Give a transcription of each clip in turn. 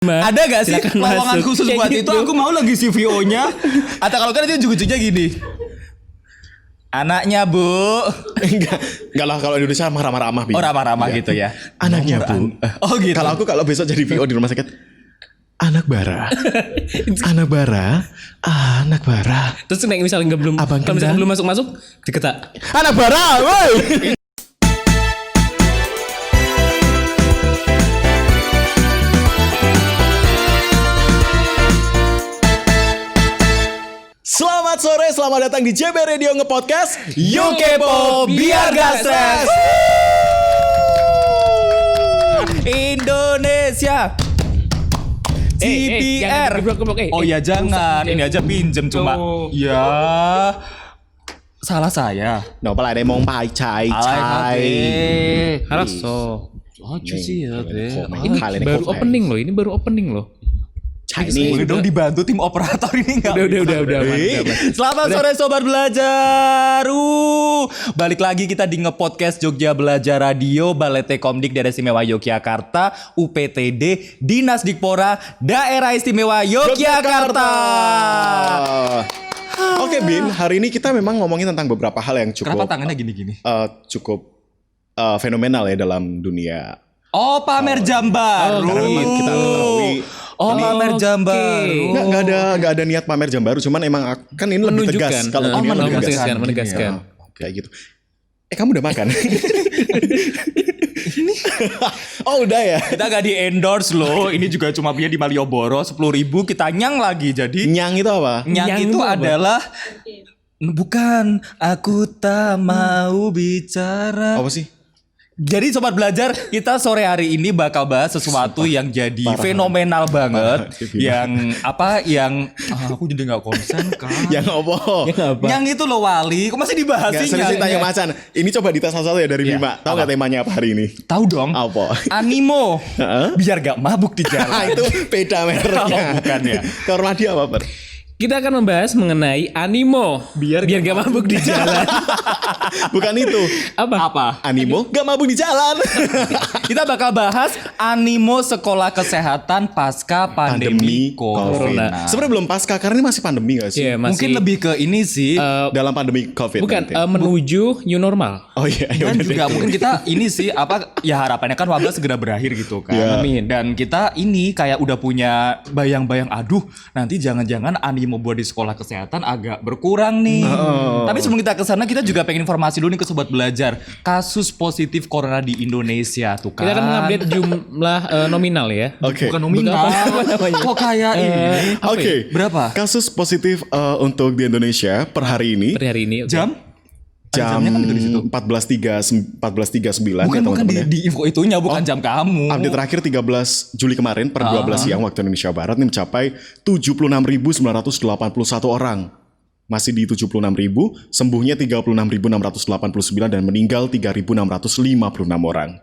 Ada gak sih lowongan khusus Kayak buat gitu. itu? Aku mau lagi VO-nya. Atau kalau kan itu ujung-ujungnya gini. Anaknya bu. Enggak lah, kalau Indonesia ramah-ramah. Oh ramah-ramah gitu ya. Anaknya bu. Oh gitu. Kalau besok jadi VO di rumah sakit, anak bara, anak bara, anak bara, Terus nek misalnya nggak belum, Abang kalau misalnya Kendang. belum masuk diketak. anak bara, woi. Selamat sore, selamat datang di JB Radio Nge-Podcast Yuk kepo biar gak stres. Indonesia. GPR. geblok. Oh ya jangan, ini aja pinjem cuma. Tuh. Ya. Salah saya. No, pala ada mau pai cai. Harus so. Lucu sih ya, Be. Ini baru opening loh. Ini baru opening loh. Boleh dong dibantu tim operator ini enggak? Udah aman. Selamat sore sobat belajar. Balik lagi kita di Nge-Podcast Jogja Belajar Radio Balai Komdik Daerah Istimewa Yogyakarta UPTD Dinas Dikpora Daerah Istimewa Yogyakarta. Oke Bin, hari ini kita memang ngomongin tentang beberapa hal yang cukup Kenapa tangannya gini-gini? cukup fenomenal ya dalam dunia. Oh, pamer jam baru. Karena memang kita ketahui pamer jam baru. nggak ada niat pamer jam baru, cuman emang kan ini lebih tegas. Kalau ini lebih tegas. menegaskan. Kayak gitu. Kamu udah makan? Oh udah ya. Kita gak di endorse loh. Ini juga cuma punya di Malioboro 10.000 kita nyang lagi. Jadi Nyang itu apa? Nyang itu adalah bukan aku tak mau bicara. Apa sih? Jadi sobat belajar, kita sore hari ini bakal bahas sesuatu yang jadi fenomenal banget. Yang aku jadi nggak konsen kan. Yang apa? Yang itu loh Wali, kok masih dibahas Nggak, sih? serius tanya macan. Ini coba dites satu ya dari Iya. Bima. Tahu nggak temanya apa hari ini? Tahu dong. Apa? Animo. Biar gak mabuk di jalan. Itu beda mereknya. Oh, bukan ya. Kalau dia apa, Per? Kita akan membahas mengenai animo biar gak mabuk di jalan. Bukan itu. Apa? Animo gak mabuk di jalan. Kita bakal bahas animo sekolah kesehatan pasca pandemi corona. Sebenarnya belum pasca karena ini masih pandemi gak sih? Iya, masih Mungkin lebih ke ini sih. Dalam pandemi COVID. bukan menuju new normal. Oh iya. Dan juga mungkin kita ini sih ya harapannya kan wabah segera berakhir gitu kan. Ya. Amin. Dan kita ini kayak udah punya bayang-bayang aduh nanti jangan-jangan animo buat di sekolah kesehatan agak berkurang nih. Tapi sebelum kita ke sana kita juga pengen informasi dulu nih ke sobat belajar. Kasus positif corona di Indonesia tuh kan. Kita akan mengupdate jumlah nominal ya. Oke. Bukan nominal. Apa namanya? Kok kayak ini? Oke. Berapa? Kasus positif untuk di Indonesia per hari ini Per hari ini. oke. Jam? jam jamnya kan gitu di situ. 14.39 Bukan ya, di info itunya bukan jam kamu. Update terakhir 13 Juli kemarin per 12 siang waktu Indonesia Barat ini mencapai 76.981 orang. Masih di 76.000, sembuhnya 36.689 dan meninggal 3.656 orang.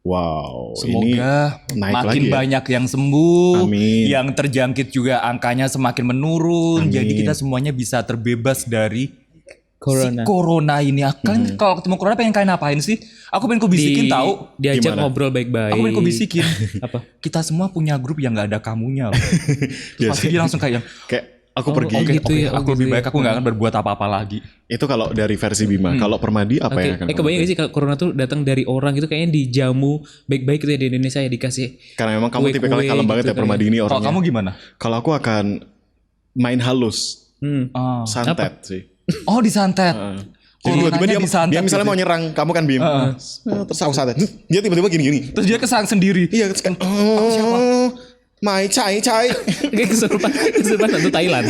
Wow, ini Semoga naik makin lagi ya. banyak yang sembuh, Amin. yang terjangkit juga angkanya semakin menurun. Amin. Jadi kita semuanya bisa terbebas dari Corona. si corona ini. Kalau ketemu corona pengen kalian ngapain sih? Aku pengen kau bisikin tahu. Diajak Gimana? ngobrol baik-baik. Aku pengen kau bisikin. Apa? Kita semua punya grup yang nggak ada kamunya. Loh. Terus pasti dia langsung kayak Kayak aku pergi. oke. Gitu ya, aku lebih gitu baik ya. aku nggak akan berbuat apa-apa lagi. Itu kalau dari versi Bima. Kalau Permadi apa Oke, yang akan kamu kebayang gak sih kalau corona tuh datang dari orang gitu kayaknya dijamu baik-baik gitu ya di Indonesia ya dikasih. Karena memang kamu Kue-kue tipikalnya kalem banget gitu ya Permadi ini Kalau orangnya. kamu gimana? Kalau aku akan main halus, santet sih. Oh disantet. Jadi tiba-tiba dia disantet misalnya gitu. mau nyerang, kamu kan Bim. Terus aku santet. Dia tiba-tiba gini-gini. Terus dia kesang sendiri. Iya, terus kan Mai cai. Kayak kesurupan satu Thailand.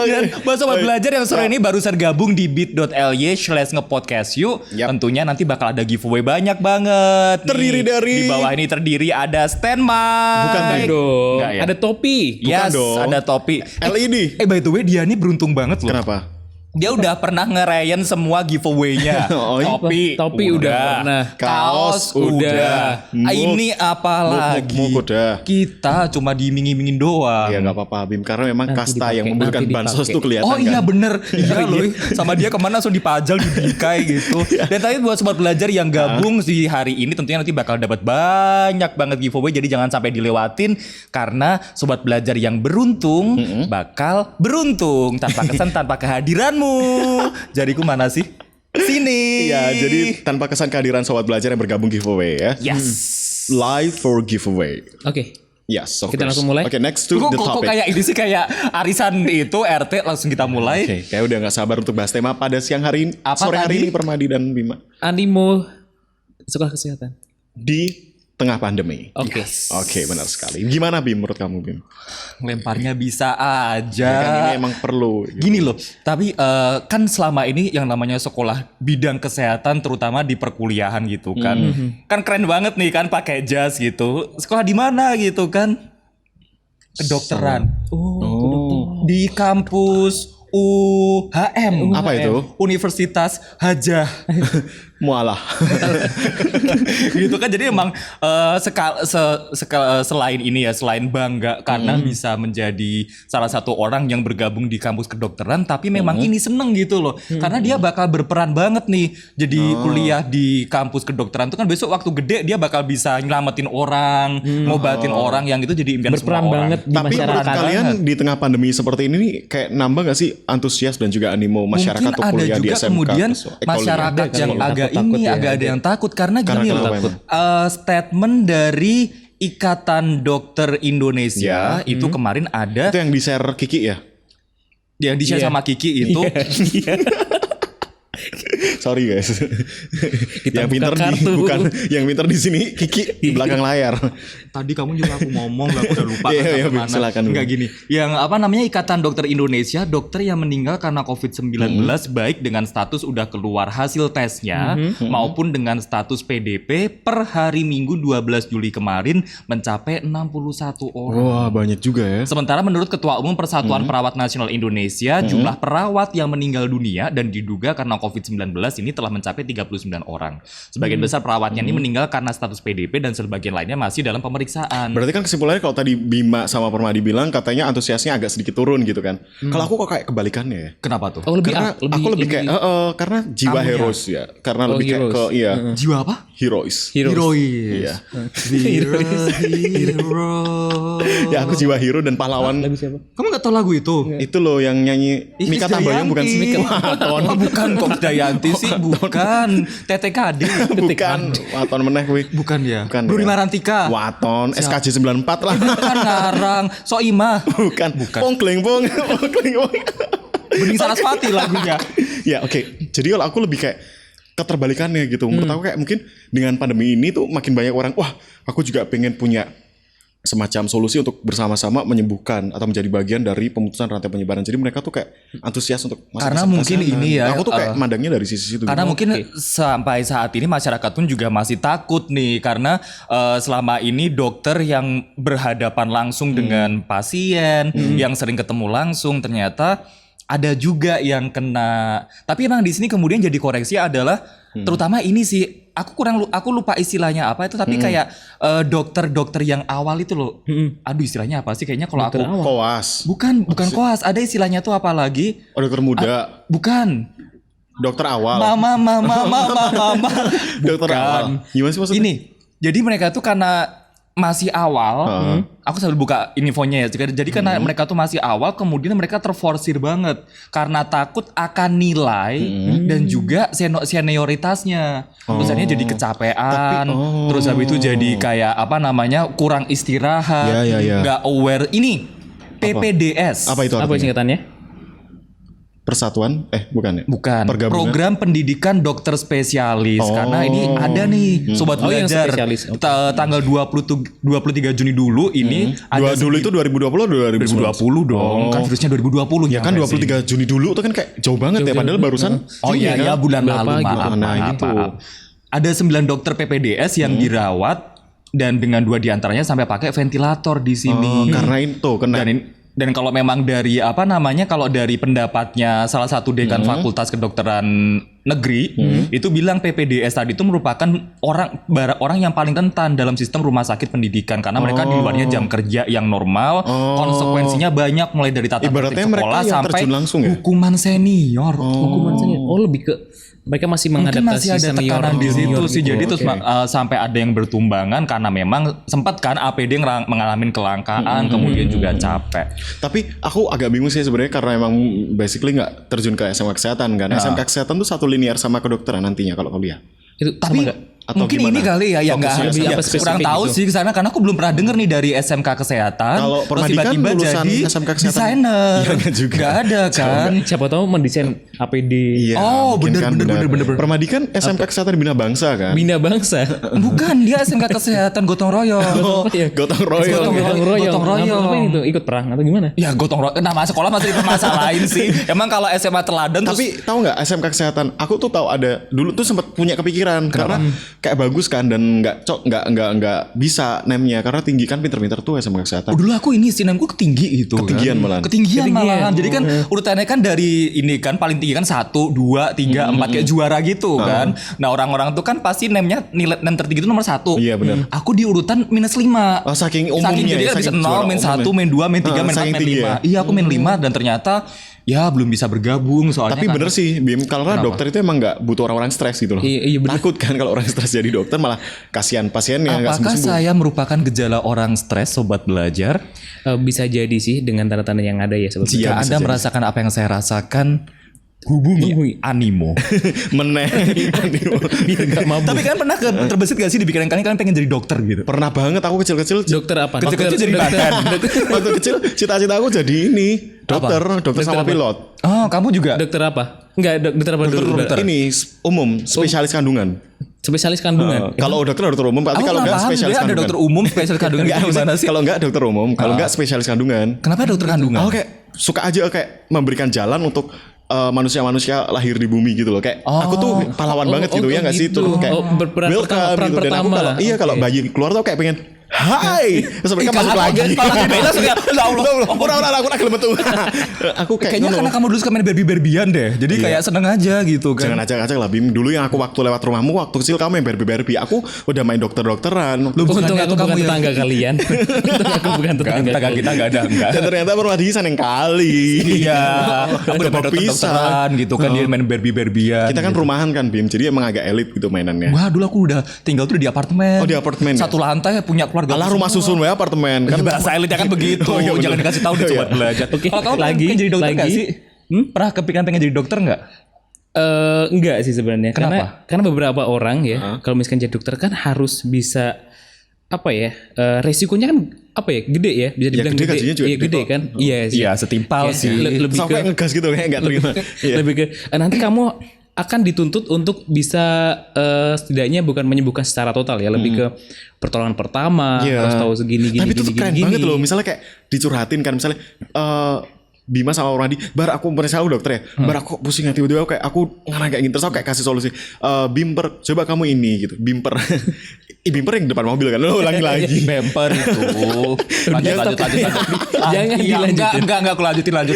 Dan buat sobat belajar yang sore ini barusan gabung di bit.ly/ngepodcastyou. Yap. Tentunya nanti bakal ada giveaway banyak banget. Terdiri Nih, dari- di bawah ini terdiri ada stand mic. Bukan Dong. Enggak ya? Ada topi. Yes, dong. ada topi. LED. By the way dia ini beruntung banget loh. Kenapa? Dia udah pernah ngerayain semua giveaway-nya. Topi udah pernah. Kaos udah. Ini apa lagi? Muk udah. Kita cuma diiming-imingin doang. Ya nggak apa-apa Bim, karena memang Nanti kasta yang dipakai, membutuhkan nanti bansos dipakai. tuh kelihatan Oh iya kan. bener. Iya loh. Sama dia kemana langsung dipajal, dibingkai gitu. Dan tapi buat sobat belajar yang gabung di hari ini tentunya nanti bakal dapat banyak banget giveaway. Jadi jangan sampai dilewatin. Karena sobat belajar yang beruntung bakal beruntung. Tanpa kesan, tanpa kehadiranmu. Jariku mana sih? Sini. Ya, jadi tanpa kesan kehadiran sobat belajar yang bergabung giveaway ya. Yes. Live for giveaway. Oke. Yes, of Kita course. langsung mulai? Oke, next to Kok the kok topic. kayak ini sih, kayak arisan itu RT langsung kita mulai. Oke, kayak udah gak sabar untuk bahas tema pada siang hari ini, Apa sore hari tadi? ini Permadi dan Bima. Animo sekolah kesehatan. Di tengah pandemi. Oke. Oke, benar sekali. Gimana Bim menurut kamu Bim? Lemparnya bisa aja. Ya kan ini emang perlu. Gitu. Gini loh, tapi kan selama ini yang namanya sekolah bidang kesehatan terutama di perkuliahan gitu kan. Kan keren banget nih kan pakai jas gitu. Sekolah di mana gitu kan? Kedokteran. Di kampus UHM. Apa itu? Universitas Hajah. Mualah. Gitu kan, jadi emang selain ini ya, selain bangga karena bisa menjadi salah satu orang yang bergabung di kampus kedokteran, tapi memang ini seneng gitu loh, karena dia bakal berperan banget nih jadi kuliah di kampus kedokteran itu kan besok waktu gede dia bakal bisa nyelamatin orang, ngobatin orang yang itu jadi impian Berperan semua orang. banget di Tapi menurut masyarakat. kalian di tengah pandemi seperti ini nih kayak nambah gak sih antusias dan juga animo masyarakat Mungkin untuk ada kuliah di juga SMK? kemudian kuliah. masyarakat yang agak takut ini ya, agak ada yang takut karena Karena gini kenapa loh. emang? Statement dari Ikatan Dokter Indonesia itu kemarin ada Itu yang di-share Kiki ya? yang di-share sama Kiki itu. Sorry guys. Kita yang buka pinter kartu. bukan yang pinter di sini Kiki di belakang layar. Tadi kamu juga aku ngomong, aku udah lupa. Iya, kan iya, sampai mana. silakan. Enggak gini. Yang apa namanya Ikatan Dokter Indonesia, dokter yang meninggal karena COVID-19 baik dengan status udah keluar hasil tesnya maupun dengan status PDP per hari Minggu 12 Juli kemarin mencapai 61 orang. Wah, banyak juga ya. Sementara menurut Ketua Umum Persatuan Perawat Nasional Indonesia, jumlah perawat yang meninggal dunia dan diduga karena COVID-19 ini telah mencapai 39 orang. Sebagian besar perawatnya ini meninggal karena status PDP dan sebagian lainnya masih dalam pemeriksaan. Berarti kan kesimpulannya kalau tadi Bima sama Permadi bilang katanya antusiasnya agak sedikit turun gitu kan. Kalau aku kok kayak kebalikannya ya. Kenapa tuh? Oh, lebih Karena aku lebih kayak karena jiwa Kamunya. heroes ya. Karena lebih kayak heroes. ke iya, Jiwa apa? heroes. Herois. Iya. Hero. Ya aku jiwa hero dan pahlawan. Lagu siapa? Kamu gak tahu lagu itu? Itu loh yang nyanyi Ih, Mika Tambayong bukan sih? Krisdayanti. Waton. Oh, bukan kok Dayanti sih, bukan. TTKD. Bukan. Waton meneh kuwi. Bukan ya. Bukan Bruni ya. Marantika. Waton SKJ 94 lah. Bukan ngarang. Soimah. Bukan. Pongkleng pong. Pongkleng pong. Bening Sarasvati lagunya. Ya oke. Jadi kalau aku lebih kayak keterbalikannya gitu. Menurut aku kayak mungkin dengan pandemi ini tuh makin banyak orang, wah aku juga pengen punya semacam solusi untuk bersama-sama menyembuhkan atau menjadi bagian dari pemutusan rantai penyebaran. Jadi mereka tuh kayak antusias untuk masuk Karena ke mungkin sana. ini ya, Aku tuh kayak mandangnya dari sisi situ. Karena gitu. mungkin sampai saat ini masyarakat pun juga masih takut nih, karena selama ini dokter yang berhadapan langsung dengan pasien, yang sering ketemu langsung, ternyata ada juga yang kena. Tapi emang di sini kemudian jadi koreksi adalah terutama ini sih, aku lupa istilahnya apa itu, tapi kayak dokter-dokter yang awal itu loh. Aduh istilahnya apa sih? Kayaknya kalau aku koas. bukan koas, ada istilahnya tuh apa lagi? Oh, dokter muda. Bukan. Dokter awal. Mama. Dokter awal. Gimana sih maksudnya? Ini, jadi mereka tuh karena masih awal, aku sambil buka infonya ya. Jadi karena mereka tuh masih awal, kemudian mereka terforsir banget karena takut akan nilai dan juga senioritasnya. Misalnya jadi kecapean, terus habis itu jadi kayak apa namanya kurang istirahat, Ya. nggak aware. Ini PPDS. Apa itu Apa artinya? singkatannya? Persatuan? Bukan ya? Bukan. Pergabungan? Program pendidikan dokter spesialis. Karena ini ada nih sobat Oh, yang belajar. spesialis. Oke. Tanggal 23 Juni dulu ini ada Dulu itu 2020 atau 2020 dong. Kan virusnya 2020 Ya kan 23 Juni dulu itu kan kayak jauh banget ya padahal barusan Oh Juni iya kan? ya bulan Berapa lalu gitu? maaf. Nah, gitu. Ada 9 dokter PPDS yang dirawat dan dengan 2 diantaranya sampai pakai ventilator di sini. Karena itu kena Dan ini Dan kalau memang dari apa namanya, kalau dari pendapatnya salah satu dekan Fakultas Kedokteran Negeri itu bilang PPDS tadi itu merupakan orang yang paling rentan dalam sistem rumah sakit pendidikan karena mereka di luarnya jam kerja yang normal, konsekuensinya banyak mulai dari tata tertib Ibaratnya mereka sekolah yang sampai terjun langsung ya? hukuman senior. Hukuman senior. Oh, lebih ke mereka masih Mungkin mengadaptasi masih ada senior tekanan di situ senior sih. gitu. Jadi terus Oke. sampai ada yang bertumbangan karena memang sempat kan APD mengalami kelangkaan, kemudian juga capek. Tapi aku agak bingung sih sebenarnya karena emang basically nggak terjun ke SMK kesehatan kan. SMK kesehatan tuh satu linear sama kedokteran nantinya kalau kuliah. Itu Tapi sama nggak? Atau mungkin gimana? ini kali ya yang nggak Fokusnya lebih SMK apa spesifik kurang tahu gitu. sih ke sana karena aku belum pernah dengar nih dari SMK kesehatan. Kalau terus Permadi kan tiba-tiba lulusan jadi SMK kesehatan. desainer. Iya, nggak juga. Nggak ada kan? Siapa tahu mendesain APD. Iya, Oh, mungkin bener. Permadi kan SMK kesehatan Bina Bangsa kan. Bina bangsa. Bukan, dia SMK kesehatan gotong royong. Oh, Iya. gotong royong. Gotong royong. Gotong royong. Apa itu? Ikut perang atau gimana? Ya gotong royong. Nama sekolah masih dipermasalahin sih. Emang kalau SMA teladan terus Tapi tahu nggak SMK kesehatan? Aku tuh tahu ada dulu tuh sempat punya kepikiran karena kayak bagus kan dan nggak bisa name-nya karena tinggi kan pinter-pinter tuh SMK kesehatan. dulu aku ini sinamku ketinggi itu Ketinggian kan. malahan. Ketinggian Ketinggian. malahan. Jadi kan urutannya kan dari ini kan paling tinggi kan 1, 2, 3, 4 kayak juara gitu kan. Nah orang-orang tuh kan pasti name-nya nilai nem tertinggi itu nomor 1. Iya, benar. Aku di urutan -5. Oh, saking umumnya Saking jadi ya, kan bisa saking 0, juara main 1, umumnya. main 2, main 3, main 4, Saking main tinggi 5. ya? Iya aku main 5 dan ternyata ya belum bisa bergabung soalnya. Tapi kan- bener sih Bim, karena dokter itu emang nggak butuh orang-orang stres gitu loh. Iya, bener. Takut kan kalau orang stres jadi dokter malah kasihan pasiennya nggak Apakah sembuh-sembuh. saya merupakan gejala orang stres sobat belajar? Bisa jadi sih dengan tanda-tanda yang ada ya sebetulnya. Jika bisa Anda jadi. merasakan apa yang saya rasakan, hubungi Animo. Meneh. Biar nggak mabuk. Tapi kan pernah terbesit gak sih di pikiran kalian pengen jadi dokter gitu? Pernah banget aku kecil-kecil. Dokter apa? Kecil-kecil jadi dokter. badan. Waktu kecil cita-cita aku jadi ini dokter sama apa? pilot. Oh, kamu juga? Dokter apa? Enggak, dokter apa dulu? Dokter ini umum spesialis kandungan. Spesialis kandungan. Kalau dokter umum, tapi Aku kalau nggak enggak paham spesialis sebenarnya ada kandungan. dokter umum, spesialis kandungan Enggak, itu gimana sih? kalau enggak dokter umum, kalau enggak spesialis kandungan. Kenapa dokter kandungan? Aku kayak suka aja kayak memberikan jalan untuk manusia-manusia lahir di bumi gitu loh. Kayak aku tuh pahlawan banget gitu ya nggak sih? gitu. Terus kayak Berperan welcome pertama, peran gitu. Dan aku pertama. kalau Oke. bayi keluar tuh kayak pengen hai, terus mereka masuk lagi. Ya Allah. Orang aku lagi metu. Aku kayak Kayaknya karena kamu dulu suka main Barbie-Barbian deh. Jadi kayak seneng aja gitu kan. jangan acak-acak lah Bim. Dulu yang aku waktu lewat rumahmu waktu kecil kamu main Barbie. Aku udah main dokter-dokteran. Lu Untung bukannya aku itu kamu bukan yang- tetangga kalian. Untung aku bukan tetangga. Tetangga kita gak ada enggak. Dan ternyata Permadi seneng kali. Iya, kamu udah main dokter-dokteran gitu kan dia main Barbie-Barbian. Kita kan rumahan kan Bim. Jadi emang agak elit gitu mainannya. Wah, dulu aku udah tinggal tuh di apartemen. Oh, di apartemen ya? Satu lantai punya keluarga. Alah rumah susun ya apartemen kan. Kan bahasa elitnya kan begitu. Oh, iya, bener. Jangan dikasih tahu deh Oh, iya. sobat belajar. Oke, Kalau kamu lagi, pengen jadi dokter lagi. nggak sih? Pernah kepikiran pengen jadi dokter nggak? Enggak sih sebenarnya. Kenapa? Karena beberapa orang ya, kalau misalkan jadi dokter kan harus bisa apa ya? Resikonya kan apa ya? Gede ya, bisa dibilang gede, gajinya juga Iya, gede gede kok. kan? Iya sih. Iya, setimpal Ya, sih. lebih Sampai ke ngegas gitu kayak nggak terima. Iya. lebih ke nanti kamu akan dituntut untuk bisa setidaknya bukan menyembuhkan secara total ya, lebih ke pertolongan pertama, Iya. harus tahu segini gini Tapi itu gini tuh keren gini. banget loh. Misalnya kayak dicurhatin kan misalnya Bima sama Ormadi, bar aku bersama aku dokter ya, bar aku pusing ya tiba-tiba kayak aku ngarang kayak gitu, terus aku kayak kasih solusi, bimper, coba kamu ini gitu, bimper, bimper yang depan mobil kan, lo ulangi lagi. Bemper itu. Lanjut. Jangan Iya, dilanjutin. Enggak, aku lanjutin. Iya.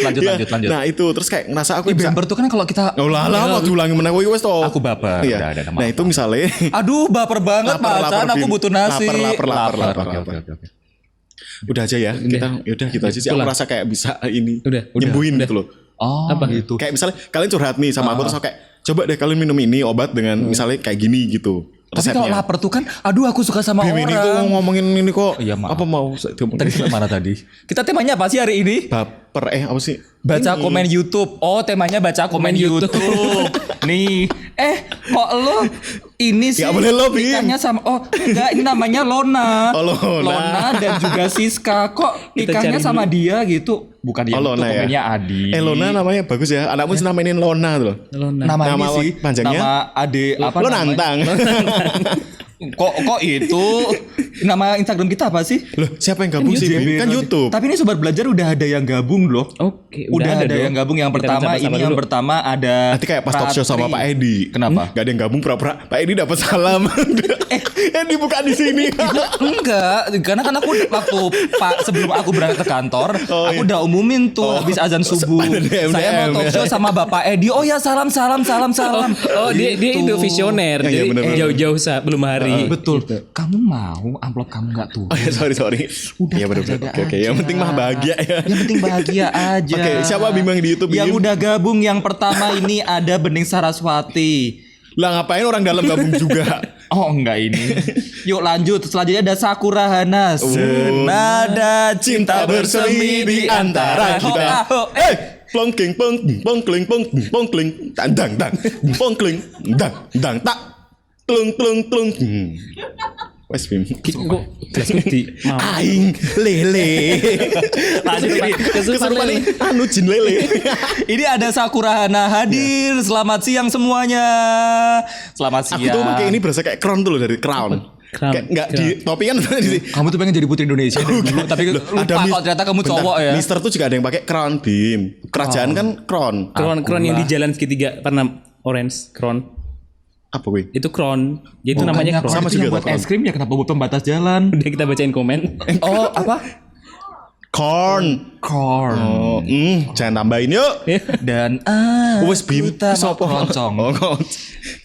Lanjut. Nah itu terus kayak ngerasa aku bisa, Bemper tuh kan kalau kita oh lah mau diulangi menang wes toh. Aku baper. Iya. Udah, Nah itu misalnya, Aduh, baper banget macan, aku Bim. butuh nasi. Lapar. Oke. Udah aja ya, kita yaudah gitu aja sih. Aku Itulah. rasa kayak bisa ini Udah. nyembuhin gitu loh. Oh, Apa? gitu. Kayak misalnya kalian curhat nih sama aku terus aku kayak coba deh kalian minum ini obat dengan misalnya kayak gini gitu Tapi kalau resepnya. lapar tuh kan, aduh aku suka sama Bim orang. ini kok ngomongin ini kok. Iya, maaf. Apa mau? Tadi sampai mana tadi? Kita temanya apa sih hari ini? Baper apa sih? Baca komen YouTube. Oh, temanya baca komen YouTube. Nih. Kok lo ini sih Nggak boleh lo, Bim. nikahnya sama enggak, ini namanya Lona. Oh, Lona. Dan juga Siska. Kok Kita nikahnya cari sama dia gitu? Bukan dia, Oh, itu Lona ya. komennya Adi. Lona namanya bagus ya. Anakmu namainin Lona tuh loh. Lona. Nama Nama ini sih panjangnya? nama ade apa Lo namanya? nantang. Kok itu nama Instagram kita apa sih? Loh, siapa yang gabung sih? Bim? Kan YouTube. Tapi ini Sobat Belajar udah ada yang gabung loh. Oke, Udah ada dong. yang gabung. Yang Kita pertama sama-sama ini yang dulu. pertama ada Nanti kayak pas talk show sama Pak Edi. Kenapa? Gak ada yang gabung pura-pura. Pak Edi dapat salam. Edi buka di sini. Enggak, karena kan aku waktu sebelum aku berangkat ke kantor, Oh, aku iya. udah umumin tuh habis azan subuh. Pada DM, Saya mau talk show sama Bapak Edi. Oh ya salam. Oh, dia Gitu. itu visioner. Iya, Jadi bener-bener. jauh-jauh belum hari. Betul. Kamu mau amplop kamu nggak tuh? Oh ya sorry. Udah Iya benar. jaga Oke. Yang aja. penting mah bahagia ya. Yang penting bahagia aja. Oke, siapa Bim yang di YouTube, Yang Bim? udah gabung yang pertama ini ada Bening Saraswati. Lah ngapain orang dalam gabung juga? Oh enggak ini. Yuk lanjut. Selanjutnya ada Sakura Hanas. Senada cinta bersemi di antara kita. Plongking pongkling tandang pongkling dang tak tlung. Wes Bim. Kok jelas ngerti. Mau. Aing lele. Lanjut ini. Kesurupan nih anu jin lele. Ini ada Sakura Hana hadir. Selamat siang semuanya. Selamat Aku siang. tuh pakai ini berasa kayak crown tuh loh dari crown. Crown. Kayak enggak di topi kan di Kamu tuh pengen jadi putri Indonesia dari dulu, tapi lupa kalau ternyata kamu cowok ya. Mister tuh juga ada yang pakai crown Bim. Kerajaan kan crown. Crown yang di jalan segitiga warna orange crown. Apa gue? Itu crown. Jadi itu namanya crown. Sama Itu yang juga buat tuh, es krim ya kenapa buat pembatas jalan? Udah kita bacain komen. Oh apa? Corn. Corn. Oh, jangan tambahin yuk. Dan Wes Bim. sama Sopo? keroncong. Oh,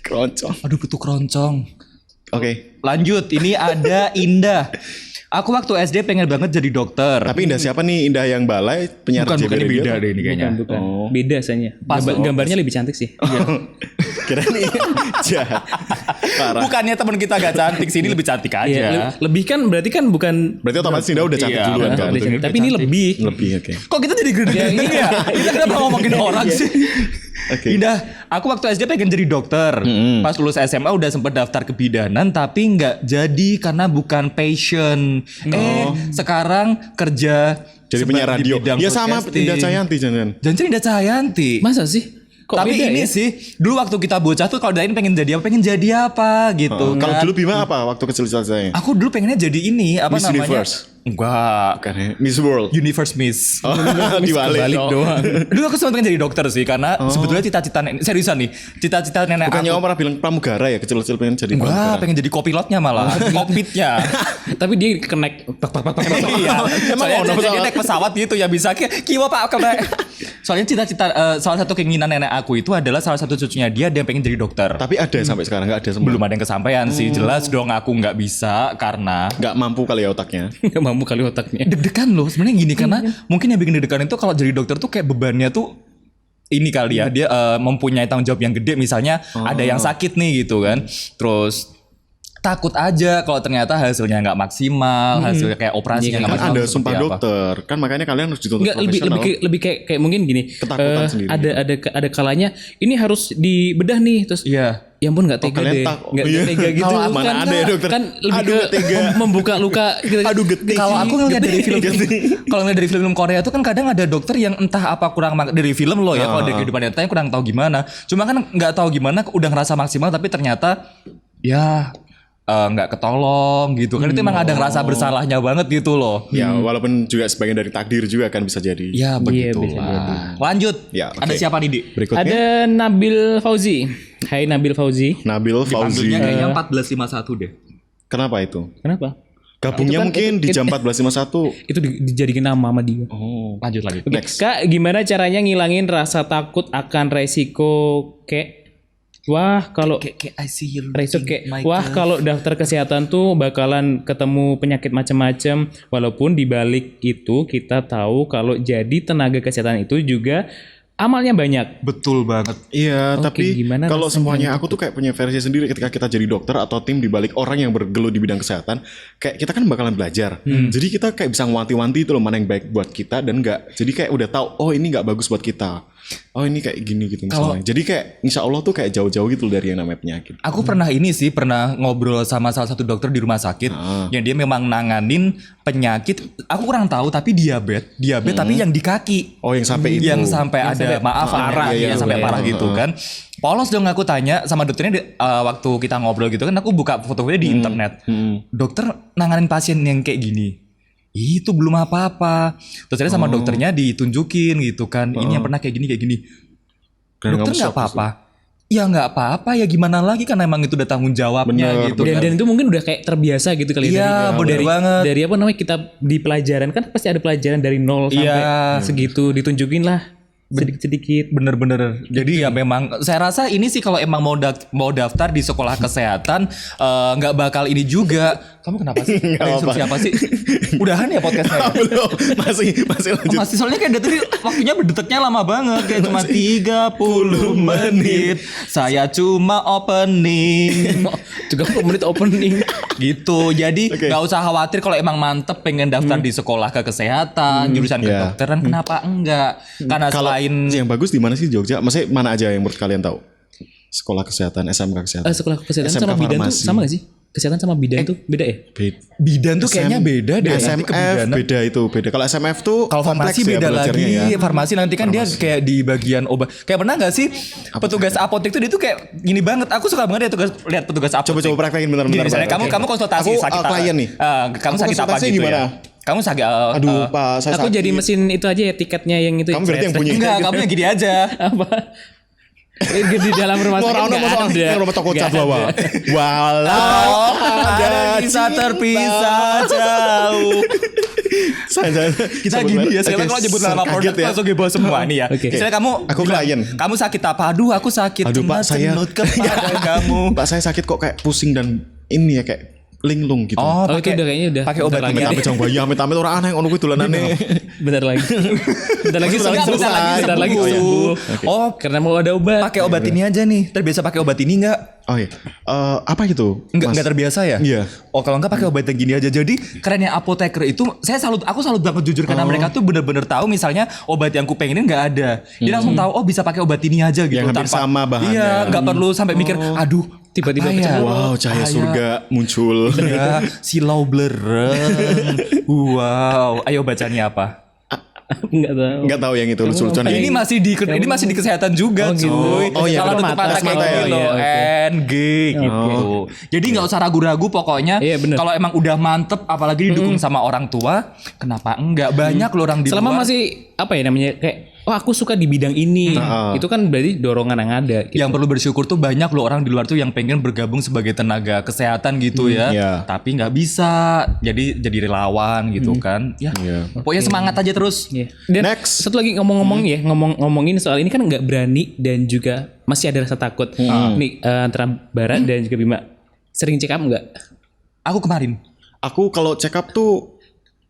keroncong. Aduh butuh keroncong. Oke. Lanjut, ini ada Indah. Aku waktu SD pengen banget jadi dokter. Tapi Indah siapa nih? Indah yang balai penyiar bukan JB ini Radio? beda deh ini kayaknya. Bukan. Oh. Beda rasanya. Gambarnya lebih cantik sih. Kira nih jahat. Parah. Bukannya teman kita gak cantik sih, ini lebih cantik aja. Iya, lebih kan berarti kan bukan Berarti otomatis Indah udah cantik Iya, duluan kan? lebih betul? cantik. Tapi ini lebih. Lebih oke. Kok kita jadi gede-gede ya? Kita kenapa ngomongin orang sih? Oke. Indah, aku waktu SD pengen jadi dokter. Pas lulus SMA udah sempet daftar kebidanan tapi nggak jadi karena bukan passion. Sekarang kerja Jadi sebagai penyiar di radio. bidang Ya sama podcasting. Indah Cayanti jangan. Jangan Indah Cayanti. Masa sih? Kok Tapi beda ini ya? sih dulu waktu kita bocah tuh kalau dain pengen jadi apa? Pengen jadi apa gitu. Kalau kan. dulu Bima apa waktu kecil saya? Aku dulu pengennya jadi ini apa Miss namanya? Universe. Enggak. Bukan ya? Miss World. Universe Miss. Oh, dibalik. Kebalik doang. Dulu aku sempat pengen jadi dokter sih karena sebetulnya cita-cita seriusan nih, cita-cita nenek Bukannya aku. kamu pernah bilang pramugara ya kecil-kecil pengen jadi Enggak, pramugara? pengen jadi kopilotnya malah, kokpitnya. Tapi dia connect. Iya. Emang Soalnya ono jadi pesawat? naik pesawat gitu ya bisa kiwa Pak kena. Soalnya cita-cita salah satu keinginan nenek aku itu adalah salah satu cucunya dia yang pengen jadi dokter. Tapi ada sampai sekarang nggak ada semua. Belum ada yang kesampaian sih. Jelas dong aku nggak bisa karena Nggak mampu kali ya otaknya. Gak mampu kali otaknya. deg-degan loh sebenarnya gini karena mungkin yang bikin deg-degan itu kalau jadi dokter tuh kayak bebannya tuh ini kali ya dia mempunyai tanggung jawab yang gede misalnya ada yang sakit nih gitu kan terus takut aja kalau ternyata hasilnya nggak maksimal hasilnya kayak operasinya nggak Kan maksimal ada seperti sumpah apa. dokter. Kan makanya kalian harus dituntut Enggak profesional. lebih kayak mungkin gini. Ketakutan sendiri. Ada kalanya ini harus dibedah nih terus. Iya. Ya ampun nggak tega kalian deh. iya. Nggak tega gitu. Kalau mana ada ya dokter? Kan lebih Aduh, nggak tega. membuka luka gitu. Aduh getih. Kalau aku ngeliat dari film kalau ngeliat dari film Korea tuh kan kadang ada dokter yang entah apa kurang dari film loh ya kalau dari kehidupan nyatanya kurang tahu gimana. Cuma kan nggak tahu gimana udah ngerasa maksimal tapi ternyata ya nggak ketolong gitu kan itu emang ada ngerasa bersalahnya banget gitu loh. Ya walaupun juga sebagian dari takdir juga kan bisa jadi. Ya begitu bisa lah. Lanjut. Ya, oke. Ada siapa nih Di? Berikutnya Ada Nabil Fauzi. Hai Nabil Fauzi. Nabil Fauzi. Panggilnya kayaknya 1451 deh. Kenapa itu? Kenapa? Gabungnya Itu kan- mungkin di jam 14.51. Itu dijadikan nama sama dia. Oh. Lanjut lagi. Next. Kak, gimana caranya ngilangin rasa takut akan resiko kayak wah kalau Kayak I see you resiko kayak wah kalau daftar kesehatan tuh bakalan ketemu penyakit macam-macam walaupun di balik itu kita tahu kalau jadi tenaga kesehatan itu juga amalnya banyak. betul banget. Iya, Oke, tapi gimana kalau rasanya semuanya aku tuh kayak punya versi sendiri ketika kita jadi dokter atau tim di balik orang yang bergelut di bidang kesehatan, kayak kita kan bakalan belajar. Jadi kita kayak bisa ngewanti-wanti itu loh mana yang baik buat kita dan enggak. Jadi kayak udah tahu oh ini nggak bagus buat kita. oh ini kayak gini gitu misalnya. Jadi kayak insya Allah tuh kayak jauh-jauh gitu dari yang namanya penyakit. Aku pernah pernah ngobrol sama salah satu dokter di rumah sakit yang dia memang nanganin penyakit. Aku kurang tahu tapi diabetes tapi yang di kaki. Oh yang sampai itu. Yang sampai ada parah sampai parah gitu kan. Polos dong aku tanya sama dokternya waktu kita ngobrol gitu kan, aku buka fotonya di internet. Dokter nanganin pasien yang kayak gini. Itu belum apa-apa. Terus sama dokternya ditunjukin gitu kan. Ini yang pernah kayak gini. Dan Dokter kamu nggak shock apa-apa. Ya nggak apa-apa ya, gimana lagi kan emang itu udah tanggung jawabnya Bener, gitu kan. Dan itu mungkin udah kayak terbiasa gitu kali Iya, bener dari banget. dari apa namanya kita di pelajaran kan pasti ada pelajaran dari nol sampai segitu ditunjukin lah sedikit-sedikit. Bener-bener. Jadi ya memang saya rasa ini sih kalau emang mau daftar di sekolah kesehatan nggak bakal ini juga. Kamu kenapa sih? Ada instruksi apa sih? Udahan ya podcastnya? Belum, masih lanjut. Masih soalnya kayak dari tadi waktunya berdetaknya lama banget, kayak cuma 30 menit. Saya cuma opening. Juga 10 menit opening. Gitu. Jadi nggak usah khawatir kalau emang mantep pengen daftar di sekolah ke kesehatan, jurusan kedokteran, kenapa enggak? Karena Kalau selain yang bagus di mana sih Jogja? Maksudnya mana aja yang menurut kalian tahu? Sekolah kesehatan, SMK kesehatan. Sekolah kesehatan SMK sama bidan tuh farmasi. sama gak sih? Kesehatan sama bidan tuh beda ya? bidan tuh kayaknya beda deh. nanti SMF kebidanan. beda itu beda. Kalau SMF tuh Kalau kompleks farmasi ya beda belajarnya lagi. ya. Farmasi nanti kan dia kayak di bagian obat. Kayak pernah nggak sih petugas apotek tuh dia tuh kayak gini banget. Aku suka banget lihat petugas apotek. Coba praktekin bentar-bentar. Gini, misalnya kamu konsultasi Aku, sakit klien nih. kamu sakit apa konsultasi gitu gimana? ya? Kamu sakit Aduh, Pak, saya Aku sakit. jadi mesin itu aja ya tiketnya yang itu. Kamu berarti yang punya. enggak, kamu yang gini aja. Apa? Di dalam rumah sakit nggak ada. Rumah toko cat Nggak ada. bawa. Walau Ada kisah terpisah jauh. Kita gini ya, sekarang kalau nyebut nama produk langsung heboh semua nih ya. Misalnya kamu Aku bilang, klien. kamu sakit apa? Aduh, aku sakit. Aduh, Pak, saya cenut kepada kamu. Pak saya sakit kok kayak pusing dan ini ya kayak linglung gitu. Oh, Oh, itu udah kayaknya udah. pakai obat Bentar ini. lagi. Amit-amit jang bayi, amit-amit orang aneh ngono kuwi dolanane. Bentar lagi. Bentar lagi Bentar lagi sembuh. selesai. Bentar lagi Oh, iya. sembuh. Oh, Karena mau ada obat. pakai obat ini aja nih. Terbiasa pakai obat ini enggak? Oh iya. Apa itu? Enggak terbiasa ya? Iya. Oh, kalau enggak pakai obat yang gini aja. Jadi kerennya apoteker itu aku salut banget jujur karena mereka tuh bener-bener tahu misalnya obat yang ku pengenin enggak ada. Dia langsung tahu oh bisa pakai obat ini aja gitu. Yang hampir sama bahannya. Iya, enggak perlu sampai mikir aduh Tiba-tiba apa ya? kecebur. Wow, cahaya surga muncul. Ya, silau blereng. Wow, ayo bacanya apa? Enggak tahu. Enggak tahu yang itu lucu-lucuan ya. Ini masih di kesehatan juga, cuy. Oh, iya, Kalau bener. tutup mata Tes kayak mata ya. gini loh, Iya, oke. NG gitu. Jadi nggak usah ragu-ragu pokoknya. Iya, bener. Kalau emang udah mantep, apalagi didukung sama orang tua, kenapa enggak? Banyak loh orang di Selama luar masih apa ya namanya kayak oh aku suka di bidang ini. Itu kan berarti dorongan yang ada. Gitu. yang perlu bersyukur tuh banyak loh orang di luar tuh yang pengen bergabung sebagai tenaga kesehatan gitu ya. Iya. Tapi nggak bisa. Jadi relawan gitu kan. Ya. Iya. Pokoknya semangat aja terus. Iya. Dan Next. satu lagi ngomong-ngomong ya, ngomongin soal ini kan nggak berani dan juga masih ada rasa takut. Nih antara Barat dan juga Bima sering check up nggak? Aku kemarin. Aku kalau check up tuh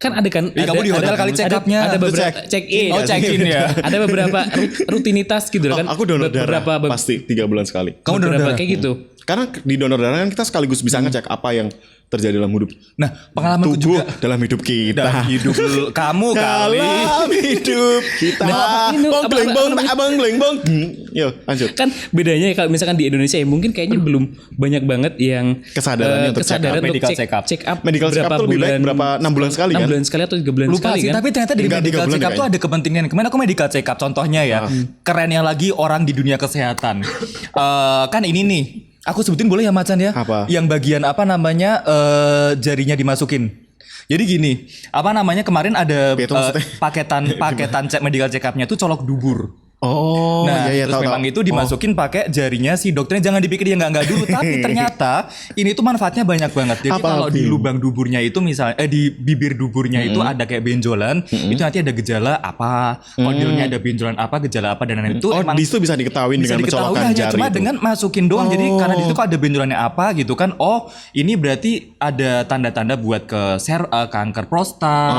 Kan ada kan? kamu di hotel kali check up-nya. Ada Lu beberapa check in. Oh, check in ya. Ada beberapa rutinitas gitu loh kan. aku donor darah Beberapa pasti 3 bulan sekali. Kamu donor darah? kayak gitu. Karena di donor darah kan kita sekaligus bisa ngecek apa yang terjadi dalam hidup Nah, pengalamanku tubuh juga dalam hidup kita. dalam hidup kamu kali. Dalam hidup kita. Bang bleng bang. Yo, lanjut. Kan bedanya kalau misalkan di Indonesia ya mungkin kayaknya belum banyak banget yang Kesadarannya untuk kesadaran check up, untuk medical check up. check up Medical check up tuh lebih baik berapa 6 bulan sekali 6 kan? bulan sekali atau 3 bulan Lupa sekali sih, kan. tapi ternyata di Enggak, 3 medical bulan check up ya, tuh ada kepentingan. Kemarin aku medical check up contohnya ya. Kerennya lagi orang di dunia kesehatan. Kan ini nih, aku sebutin boleh ya Macan ya? Apa? Yang bagian apa namanya jarinya dimasukin. Jadi gini, apa namanya kemarin ada Itu maksudnya? paketan medical check up-nya tuh colok dubur. Oh, Nah, iya terus memang itu dimasukin pakai jarinya si dokternya. Jangan dipikir dia nggak dulu, tapi ternyata ini tuh manfaatnya banyak banget. Jadi Apa, kalau di Bim? lubang duburnya itu misalnya di bibir duburnya itu ada kayak benjolan, itu nanti ada gejala apa, kondilnya ada benjolan apa, gejala apa dan lain-lain. Itu Oh, emang di situ bisa diketahui bisa dengan diketahui mencolokkan hanya jari cuma itu. dengan masukin doang. Jadi karena di situ kok ada benjolannya apa gitu kan. Oh, ini berarti ada tanda-tanda buat ke kanker prostat,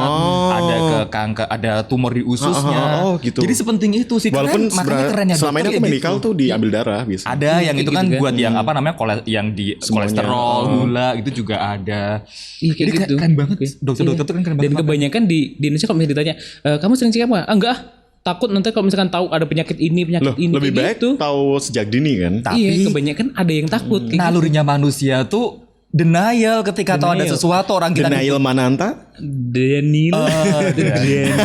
ada ke kanker, ada tumor di ususnya. Oh, gitu. Jadi sepenting itu sih. Walaupun Makanya kerennya selama ini dokter aku kayak medical gitu. tuh diambil darah biasa. Ada yang itu kan gitu kan. buat yang apa namanya yang di kolesterol, gula itu juga ada. Iya, kayak Jadi gitu. keren banget. Oke. Dokter-dokter tuh kan keren Dan banget. kebanyakan di Indonesia kalau misalnya ditanya, kamu sering check up nggak? Ah, enggak ah. takut nanti kalau misalkan tahu ada penyakit ini ini Lebih kayak baik gitu. tahu sejak dini kan. Iya, kebanyakan ada yang takut. kayak gitu. Nalurinya manusia tuh denial ketika tahu ada sesuatu orang kita Denial Mananta. Daniel. Daniel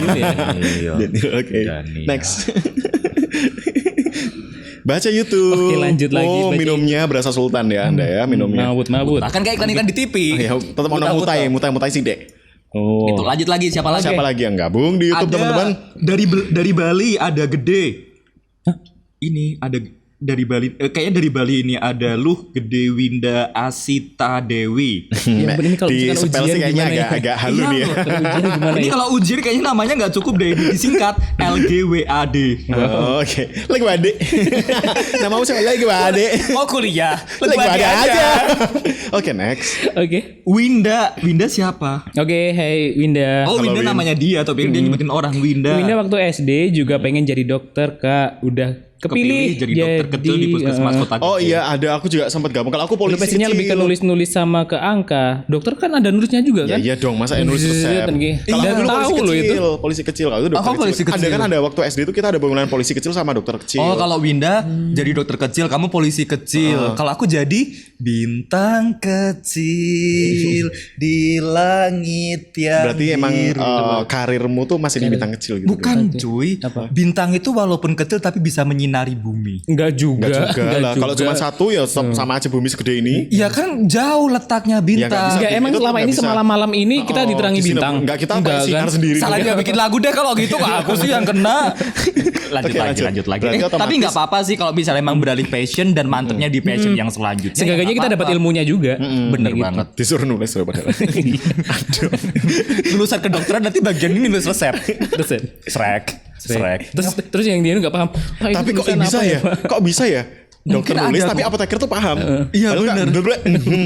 ya. Oke. Next. Baca YouTube. Oke, lanjut lagi, Oh, baca. minumnya berasa sultan ya Anda ya minumnya. Mabut. Bahkan kayak iklan-iklan di TV. Ya, tetap mau mutai sih, Dek. Oh. Itu lanjut lagi siapa lagi? Siapa lagi yang gabung di YouTube, teman-teman? Dari Bali ada Gede. Ini ada dari Bali, kayaknya dari Bali ini ada Luh Gede Winda Asita Dewi. Yang ini kalau Di misalkan spell sih ujian kayaknya gimana ya? agak halu Iya, nih ya. loh. Ujian gimana Ini ya? kalau ujian kayaknya namanya nggak cukup deh, disingkat LGWAD. Oh, oke. Lagi Wade. Namamu siapa lagi Wade? Mau kuliah, Lagi Wade aja. Oke, next. Oke. Winda siapa? Oke, hai Winda. Oh, Halo, Winda Win. namanya dia, tapi dia nyebutin orang Winda. Winda waktu SD juga pengen jadi dokter, Kak. Udah kepilih jadi dokter kecil di puskesmas kota. Oh iya, ada aku juga sempat gabung. Kalau aku polisi Profesinya lebih ke kecil. nulis-nulis sama ke angka. Dokter kan ada nulisnya juga Ya kan? iya dong, masa nulis resep. Iya, Kalau aku dulu tahu loh polisi itu. kecil, polisi kecil. Kalau itu dokter Oh, polisi kecil. Ada kecil. kan ada waktu SD itu kita ada bangunan polisi kecil sama dokter kecil. Oh, kalau Winda jadi dokter kecil, kamu polisi kecil. Kalau aku jadi bintang kecil di langit yang Berarti emang biru. karirmu tuh masih di bintang kecil gitu. Bukan cuy, bintang itu walaupun kecil tapi bisa menyinari bumi. Enggak juga. Enggak lah, kalau cuma satu ya sama aja bumi segede ini. Ya kan jauh letaknya nggak bintang. bisa. Enggak, emang Itu selama nggak ini bisa. semalam-malam ini kita diterangi di sini bintang. Enggak, kita pakai sinar kan? sendiri. Salah dia bikin lagu deh kalau gitu, aku sih yang kena. Lanjut Oke, lagi, lanjut. lanjut lagi. Berarti otomatis- Tapi nggak apa-apa sih kalau misalnya emang beralih passion dan mantepnya di passion yang selanjutnya. Seenggaknya ya kita nggak dapat apa-apa. ilmunya juga. Bener banget. Disuruh nulis loh padahal. Lulusan kedokteran nanti bagian ini nulis resep. Terus ya? Srek. Terus yang dia nggak paham. "Ah, itu Tapi kok tulisan bisa apa ya? Kok bisa ya? Dokter Mungkin nulis ada tapi kok. apoteker tuh paham. Iya, Padahal bener.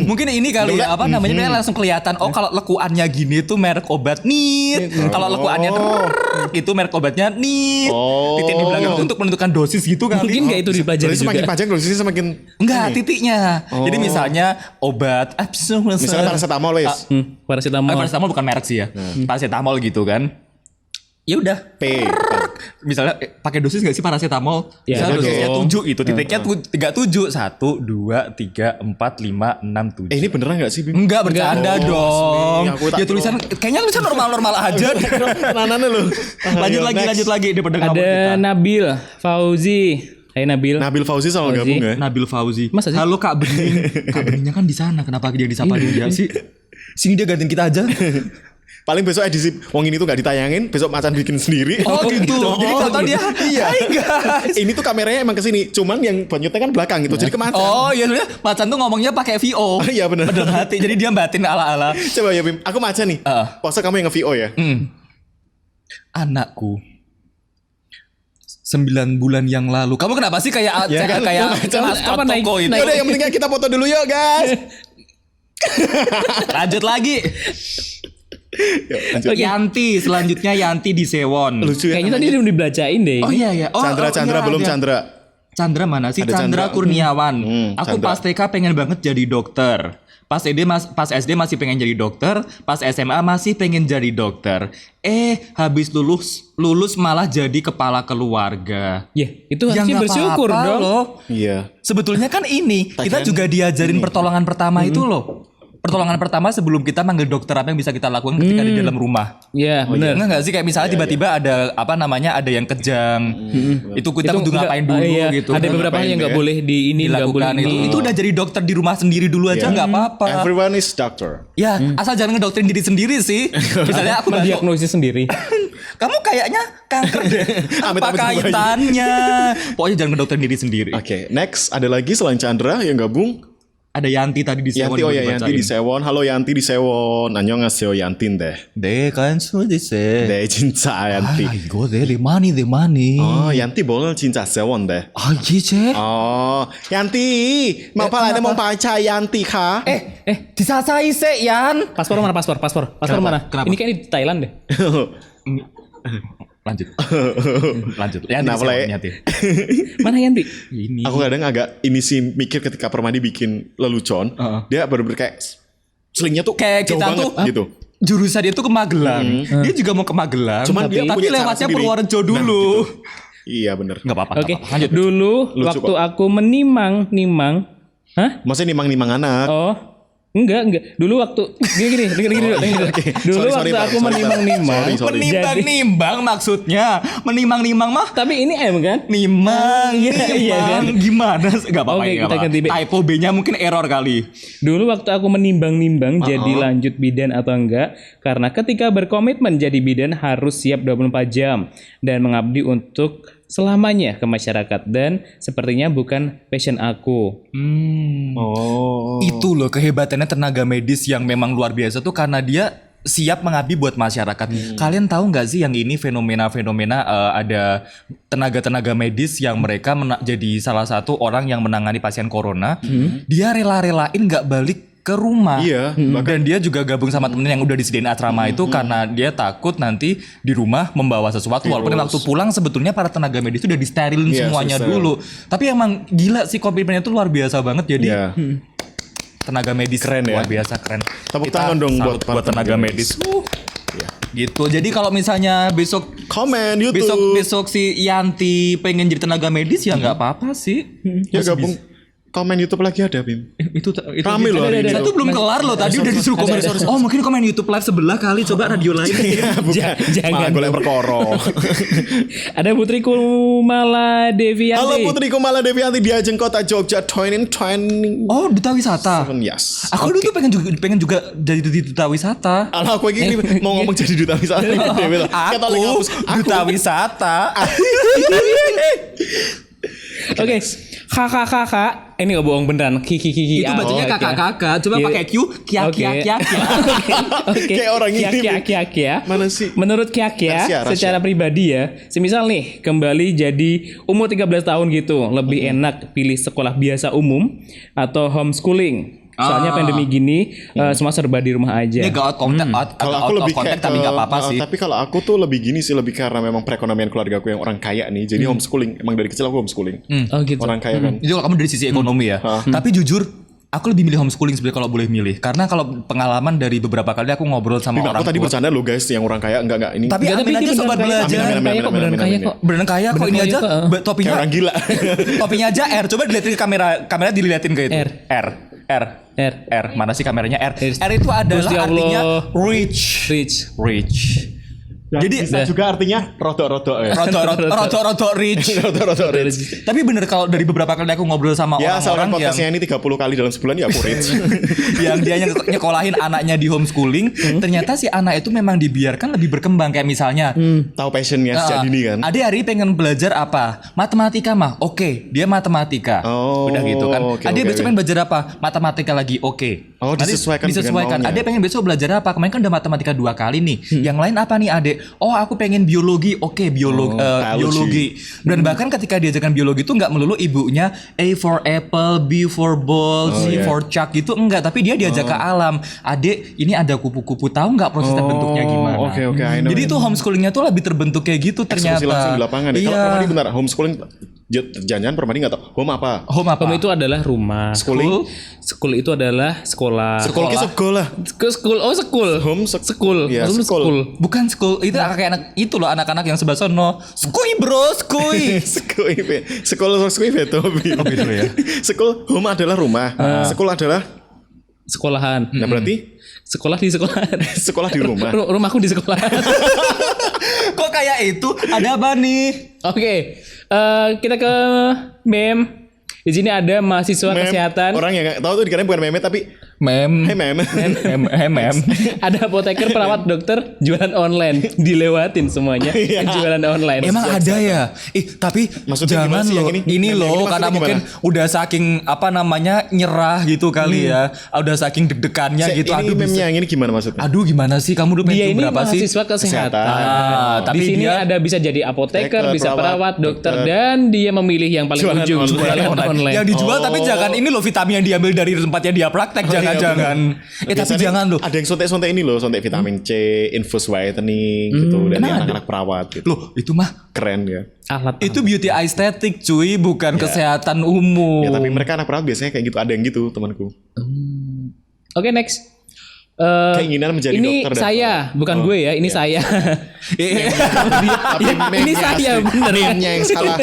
Mungkin ini kali ya, apa namanya, Hmm. dia langsung kelihatan. Oh, kalau lekuannya gini tuh merek obat nit. Kalau lekuannya itu merek obatnya nit. Oh. Titik di belakang itu untuk menentukan dosis gitu kali. Mungkin nggak itu dipelajari Jadi semakin juga. panjang dosisnya semakin Enggak, titiknya. Jadi misalnya obat misalnya paracetamol wes. Paracetamol. paracetamol bukan merek sih ya. Paracetamol gitu kan. Ya udah. P. Misalnya pakai dosis nggak sih paracetamol? Ya, Misalnya ada dosisnya dong. 7 gitu. Titiknya 37. 1 2 3 4 5 6 7. Ini beneran gak sih, Bim? Enggak bercanda Oh, dong. asli. Aku tak Ya tulisan kayaknya tulisan normal-normal aja. Tenanannya loh. lanjut lagi daripada ngomong Ada kita. Nabil Fauzi. Hai Nabil. Nabil Fauzi sama Fauzi. gabung ya? Nabil Fauzi. Masa sih? Halo Kak Bening. Kak Beningnya kan di sana. Kenapa dia disapa dia sih? Sini dia gantiin kita aja. Paling besok edisi wong ini tuh gak ditayangin, besok Macan bikin sendiri. Oh gitu. Jadi kalau dia Iya. Hai guys. Ini tuh kameranya emang kesini, cuman yang buat nyutnya kan belakang gitu. Jadi ke Macan. Oh iya sebenarnya Macan tuh ngomongnya pakai VO. Iya, bener. Bener hati. Jadi dia batin ala-ala. Coba ya Bim, aku Macan nih. Pose kamu yang nge-VO ya. Anakku 9 bulan yang lalu. Kamu kenapa sih kayak Ya kan? kayak Macan apa naik- toko itu? Udah yang penting kita foto dulu yuk guys. Lanjut lagi. Lanjut. Yanti, selanjutnya Yanti di Sewon. Lucu ya. Kayaknya tadi udah dibacain deh. Oh iya ya. Oh, Chandra iya, belum ada. Chandra. Chandra mana sih? Ada Chandra Chandra. Kurniawan. Aku Chandra. pas TK pengen banget jadi dokter. Pas SD masih pengen jadi dokter. Pas SMA masih pengen jadi dokter. Habis lulus malah jadi kepala keluarga. Ya, itu Ya harusnya nggak bersyukur apa-apa dong. loh. Iya. Sebetulnya kan ini kita juga diajarin pertolongan pertama itu loh. Pertolongan pertama sebelum kita manggil dokter, apa yang bisa kita lakukan ketika di dalam rumah. Iya, benar. Enggak sih kayak misalnya tiba-tiba ada apa namanya ada yang kejang. Itu kita kudu enggak- ngapain dulu iya, gitu. Ada beberapa hal Ngapain yang nggak ya? boleh di ini, nggak boleh dilakukan ini. itu udah jadi dokter di rumah sendiri dulu aja nggak apa-apa. Everyone is doctor. Ya, asal jangan ngedoktrin diri sendiri sih. Misalnya aku batuk, mendiagnosis sendiri. kamu kayaknya kanker deh. Amit-amit Apa semuanya. kaitannya? Pokoknya jangan ngedoktrin diri sendiri. Oke, next ada lagi selain Chandra yang gabung. Ada Yanti tadi di Sewon. Yanti, oh ya yang Yanti di Sewon. Halo Yanti di Sewon. Annyeonghaseyo Yantin deh. Deh kan sudah sih. Deh cinta Yanti. 이거 내 money. Oh, Yanti boleh cinta Sewon deh. 아, 이제? Oh, Yanti, mau apa? Ada mau baca Yanti kah? disasai sih, Yan. Paspor mana? Paspor mana? Kenapa? Ini kayak di Thailand deh. Lanjut. Yanti Nah, di Sewon, mulai. Yanti. Mana Yanti? Ini. Aku kadang agak ini sih mikir ketika Permadi bikin lelucon, dia bener-bener kayak selingnya tuh Kayak jauh kita banget tuh, gitu. jurusan dia tuh ke Magelang. Dia juga mau ke Magelang. Cuman dia tapi punya cara lewatnya sendiri. Purworejo dulu. Iya bener. Nggak apa-apa. Oke. nggak apa-apa. Lanjut. Dulu Lucu waktu kok. aku menimang. Hah? Maksudnya nimang-nimang anak. Oh. Enggak. Dulu waktu gini. Dulu Sorry, waktu Pak. aku Sorry, menimang-nimang. Sorry. Menimbang-nimbang maksudnya. Menimang-nimang mah. Tapi ini M kan? Nimang, Iya kan? Gimana? Gak apa-apa. Oke, nggak kita apa-apa. ganti B. Typo B-nya mungkin error kali. Dulu waktu aku menimbang-nimbang jadi lanjut bidan atau enggak, karena ketika berkomitmen jadi bidan harus siap 24 jam dan mengabdi untuk selamanya ke masyarakat dan sepertinya bukan passion aku. Oh. Itu loh kehebatannya tenaga medis yang memang luar biasa tuh karena dia siap mengabdi buat masyarakat. Kalian tahu nggak sih yang ini fenomena-fenomena ada tenaga-tenaga medis yang mereka jadi salah satu orang yang menangani pasien corona. Dia rela-relain nggak balik ke rumah. Iya, Dan dia juga gabung sama temen yang udah disediain asrama itu karena dia takut nanti di rumah membawa sesuatu. Walaupun waktu pulang sebetulnya para tenaga medis itu udah disterilin Iya, semuanya susah. dulu. Tapi emang gila sih komitmennya itu luar biasa banget. Jadi Iya. tenaga medis Keren ya. luar biasa keren. Tepuk Kita tangan dong salut buat tenaga medis. Gitu. Jadi kalau misalnya besok Komen YouTube. besok si Yanti pengen jadi tenaga medis ya nggak apa-apa sih. Ya gabung. Komen YouTube lagi ada, Bim. Itu Rame loh hari ini. Saya tuh belum kelar loh tadi udah disuruh komen. Oh mungkin komen YouTube live sebelah kali coba radio lain. Jangan. Golek perkara. Ada Putri Kumala Devianti. Halo Putri Kumala Devianti di Ajeng Kota Jogja 2020. Oh duta wisata. Yes. Aku dulu tuh pengen juga jadi duta wisata. Alah aku ini mau ngomong jadi duta wisata. Aku duta wisata. Oke. Kakak. Ini gak bohong beneran. Kiki. Itu bacanya kakak-kakak. Coba Iya. pakai Q. Kia. Oke. Kayak orang ini. Kia. Mana sih? Menurut Kia Rahasia. secara pribadi ya, semisal nih kembali jadi umur 13 tahun gitu, lebih enak pilih sekolah biasa umum atau homeschooling. Soalnya pandemi gini semua serba di rumah aja. Ini gak out contact, Kalau aku lebih kayak tapi gak apa-apa sih. Tapi kalau aku tuh lebih gini sih, lebih karena memang perekonomian keluarga aku yang orang kaya nih. Jadi homeschooling. Emang dari kecil aku homeschooling. Oh gitu. Orang kaya kan. Itu kalau kamu dari sisi ekonomi ya. Tapi jujur, aku lebih milih homeschooling sebenarnya kalau boleh milih. Karena kalau pengalaman dari beberapa kali aku ngobrol sama Bim, orang aku tadi tua. bercanda loh guys, yang orang kaya enggak ini. Tapi Enggak, amin ini aja beneran sobat kaya. belajar. Amin, Kaya kok, beneran kaya kok. Beneran kaya kok ini Beneran aja. kaya kok, Topinya kayak orang gila. topinya aja R. Coba dilihatin ke kamera dilihatin ke itu. R. Mana sih kameranya R? R itu adalah Gusti Allah. artinya rich. Jadi bisa juga artinya rodok-rodok ya. rodok rich. Rodok-rodok rich. Tapi bener kalau dari beberapa kali aku ngobrol sama Ya, asalkan orang-orang yang podcastnya ini 30 kali dalam sebulan ya aku rich. yang dia nyekolahin anaknya di homeschooling, ternyata si anak itu memang dibiarkan lebih berkembang kayak misalnya Tahu passionnya sejak dini kan. Adik hari ini pengen belajar apa? Matematika mah. Oke, dia matematika. Oh, Udah gitu kan. oke, Adik oke, besok oke. pengen belajar apa? Matematika lagi. Oke. Oh, Nanti disesuaikan dengan maunya. Adik pengen besok belajar apa? Kemarin kan udah matematika 2 kali nih. Yang lain apa nih, Adik? Oh, aku pengen biologi. Oke, biologi. Dan bahkan ketika diajarkan biologi itu nggak melulu ibunya A for apple, B for ball, C iya. for chalk gitu enggak, tapi dia diajak ke alam. Adik, ini ada kupu-kupu, tahu nggak proses terbentuknya gimana? Oke, I know. Jadi itu homeschoolingnya tuh lebih terbentuk kayak gitu ternyata. Eksekusi langsung di lapangan. Iya. Kalau Permadi benar homeschooling jangan Permadi nggak tahu home apa? Home apa? Home itu adalah rumah. Schooling? School itu adalah sekolah. Sekolah ki sekolah. School. Home School. Iya, Home school. school. Bukan school, itu kayak anak itu loh anak-anak yang sebelah sono. Skui bro, skui. Sekolah beda. beda ya? Sekolah home adalah rumah. Sekolah adalah Sekolahan. nah berarti Sekolah di sekolahan. sekolah di rumah. Rumahku di sekolahan. Kok kayak itu? Ada apa nih? Oke. Kita ke BEM. Di sini ada mahasiswa Mem. kesehatan. Orang yang nggak tahu tuh dikirain bukan meme tapi Mem. hey meme. Mem. Ada apoteker, perawat, dokter, jualan online. Dilewatin semuanya. Iya. Jualan online. Emang ada ya? Maksudnya Tapi gimana jangan sih yang loh. ini? Ini Yang loh ini karena maksudnya mungkin udah saking apa namanya nyerah gitu kali ya. Udah saking deg-degannya gitu. Ini meme-nya yang ini gimana maksudnya? Aduh gimana sih kamu dulu Dia pengen ini berapa sih? mahasiswa kesehatan. Tapi di sini dia- ada bisa jadi apoteker, Apoteker, bisa perawat, perawat, dokter, dokter. dan dia memilih yang paling Jualan ujung, online. jualan online. Yang dijual tapi jangan ini loh vitamin yang diambil dari tempatnya dia praktek jangan-jangan. Tapi Biasanya jangan loh. Ada yang sontek-sontek ini loh, sontek vitamin C, infus whitening gitu dan yang anak-anak perawat gitu. Loh, itu mah Keren ya. Alat. itu beauty aesthetic cuy, bukan kesehatan umum. Ya tapi mereka anak perawat biasanya kayak gitu, ada yang gitu temanku. Oke, next. Keinginan menjadi ini dokter dan saya, bukan gue ya, ini saya. Tapi Ini saya bener kan? Meme-nya yang salah.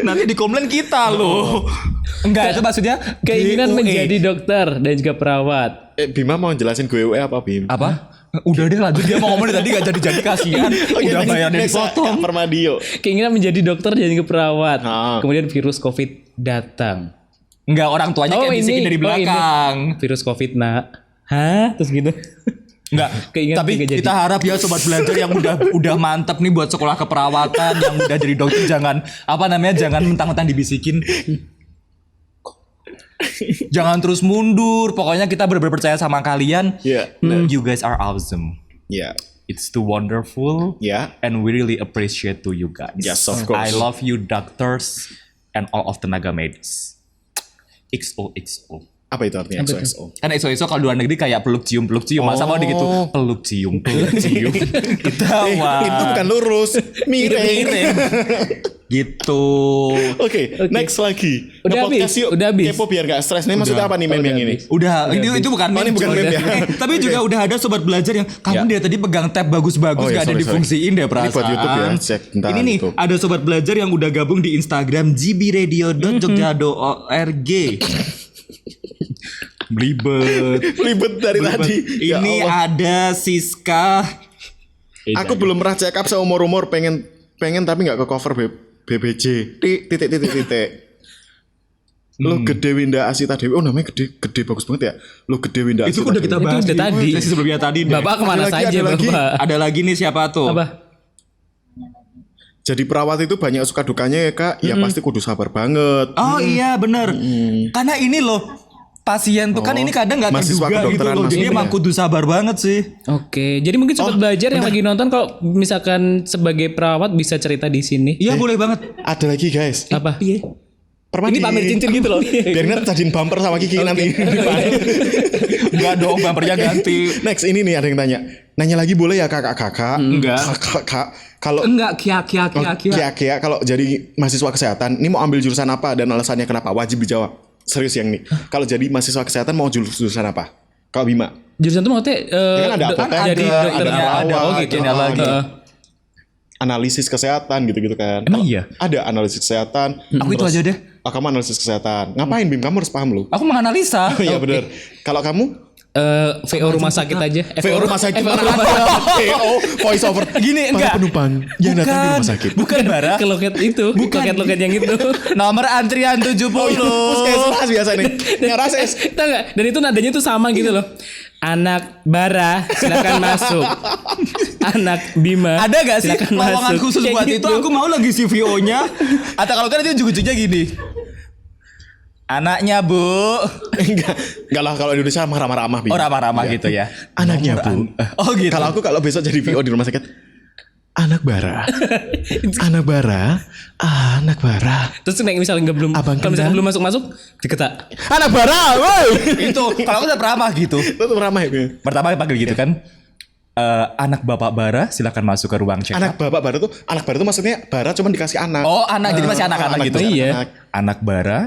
Nanti dikomplain kita loh. Enggak, itu maksudnya Keinginan GUE. menjadi dokter dan juga perawat. Bima mau jelasin GUE apa Bim? apa? Udah deh lanjut, dia mau ngomong dari tadi gak jadi kasihan. Udah bayarnya dipotong. Permadio. Keinginan menjadi dokter dan juga perawat. Ah. Kemudian virus COVID datang. Enggak, orang tuanya kayak bisikin dari belakang. Virus COVID nak. Hah? Terus gitu. Enggak, Keinginan tapi nggak jadi. kita harap ya sobat belajar yang udah mantep nih buat sekolah keperawatan, yang udah jadi dokter, jangan jangan mentang-mentang dibisikin. Jangan terus mundur. Pokoknya kita benar-benar percaya sama kalian. Iya. You guys are awesome. Ya. It's too wonderful. Ya. And we really appreciate to you guys. Yes, of course. I love you doctors and all of tenaga medis. XOXO. Apa itu artinya XOXO? Kan XOXO kalau di luar negeri kayak peluk cium. Masa mau gitu peluk cium. Ketawa. Itu bukan lurus, miring. Gitu. Oke, next lagi. Udah Nge-podcast habis, yuk. udah habis. Kepo biar gak stres. Nih maksudnya apa nih meme yang ini? Udah, itu bukan Oh, ini bukan meme ya. Tapi juga udah ada sobat belajar yang kamu dia tadi pegang tab bagus-bagus Oh, iya, gak ada sorry. difungsiin deh perasaan. Ini buat YouTube ya, cek bentar Ini nih YouTube. ada sobat belajar yang udah gabung di Instagram gbradio.jogja.org. Belibet dari tadi. Ya Ini Allah. ada Siska. Aku belum pernah check up seumur-umur pengen tapi nggak ke cover BBC. Titik. Lo Gede Winda Asita Dewi. Oh namanya gede bagus banget ya. Lo Gede Winda Itu Asita udah kita Dewi. bahas Itu udah tadi. sesi sebelumnya tadi deh. Bapak kemana Ada lagi, saja ada lagi. Bapak? Ada lagi nih siapa tuh? Apa? Jadi perawat itu banyak suka dukanya ya kak. Ya pasti kudu sabar banget. Oh iya bener. Karena ini loh pasien tuh kan ini kadang nggak mahasiswa terduga gitu kedokteran loh. Jadi maksudnya. emang kudu sabar banget sih. Oke, jadi mungkin sobat belajar yang lagi nonton kalau misalkan sebagai perawat bisa cerita di sini. Iya boleh banget. Ada lagi guys. Apa? Permadi. Ini pamer cincin gitu loh. Biar nanti jadiin bumper sama Kiki nanti. Enggak dong, bumpernya ganti. Next ini nih ada yang tanya. Nanya lagi boleh ya kakak-kakak? Enggak. Kakak. Kalau Enggak, kia. Kia kalau jadi mahasiswa kesehatan, ini mau ambil jurusan apa dan alasannya kenapa? Wajib dijawab. Serius yang nih. Kalau jadi mahasiswa kesehatan mau jurusan apa? Kalau Bima? Jurusan itu maksudnya kan ada apoteker, jadi dokter ada ada perawat, oh gitu. ada lagi. Analisis kesehatan gitu-gitu kan. Emang Kalau iya? Ada analisis kesehatan. Aku itu aja deh. Kamu analisis kesehatan. Ngapain Bim? Kamu harus paham loh. Aku menganalisa. Iya benar. Kalau kamu VO rumah sakit aja. VO rumah sakit VO mana rumah ada? VO voice over. Gini, Para enggak. penumpang yang datang di rumah sakit. Bukan Bara. Ke loket itu, loket yang itu. Nomor antrian 70. Puskesmas biasa nih. Yang rases. Tahu nggak? Dan itu nadanya tuh sama gitu loh. Anak Bara silakan masuk. Anak Bima. Ada gak sih silakan lowongan masuk. khusus Kayak buat gitu. itu? Aku mau lagi CVO-nya. Atau kalau kan itu ujung-ujungnya gini. Anaknya Bu. Enggak lah kalau Indonesia marah-marah Bim. Oh ramah-ramah gitu ya. Anaknya Bu. Oh gitu. Kalau besok jadi VO di rumah sakit, anak Bara, anak Bara, anak Bara, Terus nek misalnya nggak belum, Abang kalau misalnya Kendang. belum masuk diketak. anak Bara, woi. Itu kalau aku udah ramah gitu. Itu ramai ya. Pertama panggil gitu kan. Anak Bapak Bara silakan masuk ke ruang check up. Anak Bara tuh maksudnya Bara cuma dikasih anak. Oh anak jadi masih anak-anak gitu. masih Iya. anak. Anak Bara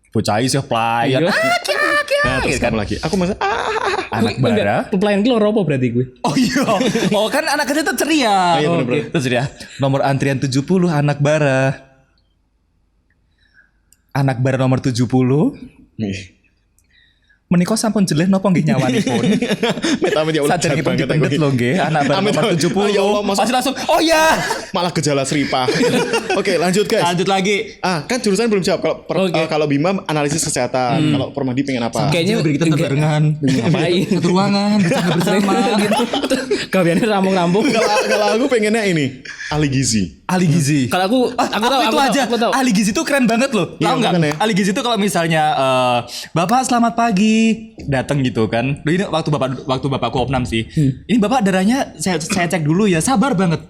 Pucai sih pelayan. Iya. Nah, terus gitu kan. kamu lagi. Aku masih Anak Bara. Pelayan itu ropo berarti gue. Oh iya. Oh kan anak kecil itu ceria. Iya, bener-bener. Itu ceria. Nomor antrian 70 anak Bara. Anak Bara nomor 70. nih. Menika sampun jeleh napa nggih nyawanipun? Amit-amit ya Allah. Sadar jahat kita dipendet aku. loh nggih, anak Bara Amit, nomor amit. 70. Ya Allah, masa- Pasti langsung, oh ya. Malah gejala seripa. Oke, lanjut guys. Lanjut lagi. Kan jurusan belum jawab. Oke. Kalau Bima analisis kesehatan, kalau Permadi pengen apa? Kayaknya Biar kita enggak. barengan. Ngapain? Satu ruangan, bercanda bersama. gitu. Gawiannya rambung-rambung. Kalau aku pengennya ini ahli gizi. Ahli gizi. Kalau aku tahu, itu aja. Aku tahu. Ahli gizi itu keren banget loh. Iya, Tahu nggak? makanya. Ahli gizi itu kalau misalnya Bapak selamat pagi datang gitu kan. Loh, ini waktu bapakku opnam sih. Ini Bapak darahnya saya cek dulu ya. Sabar banget.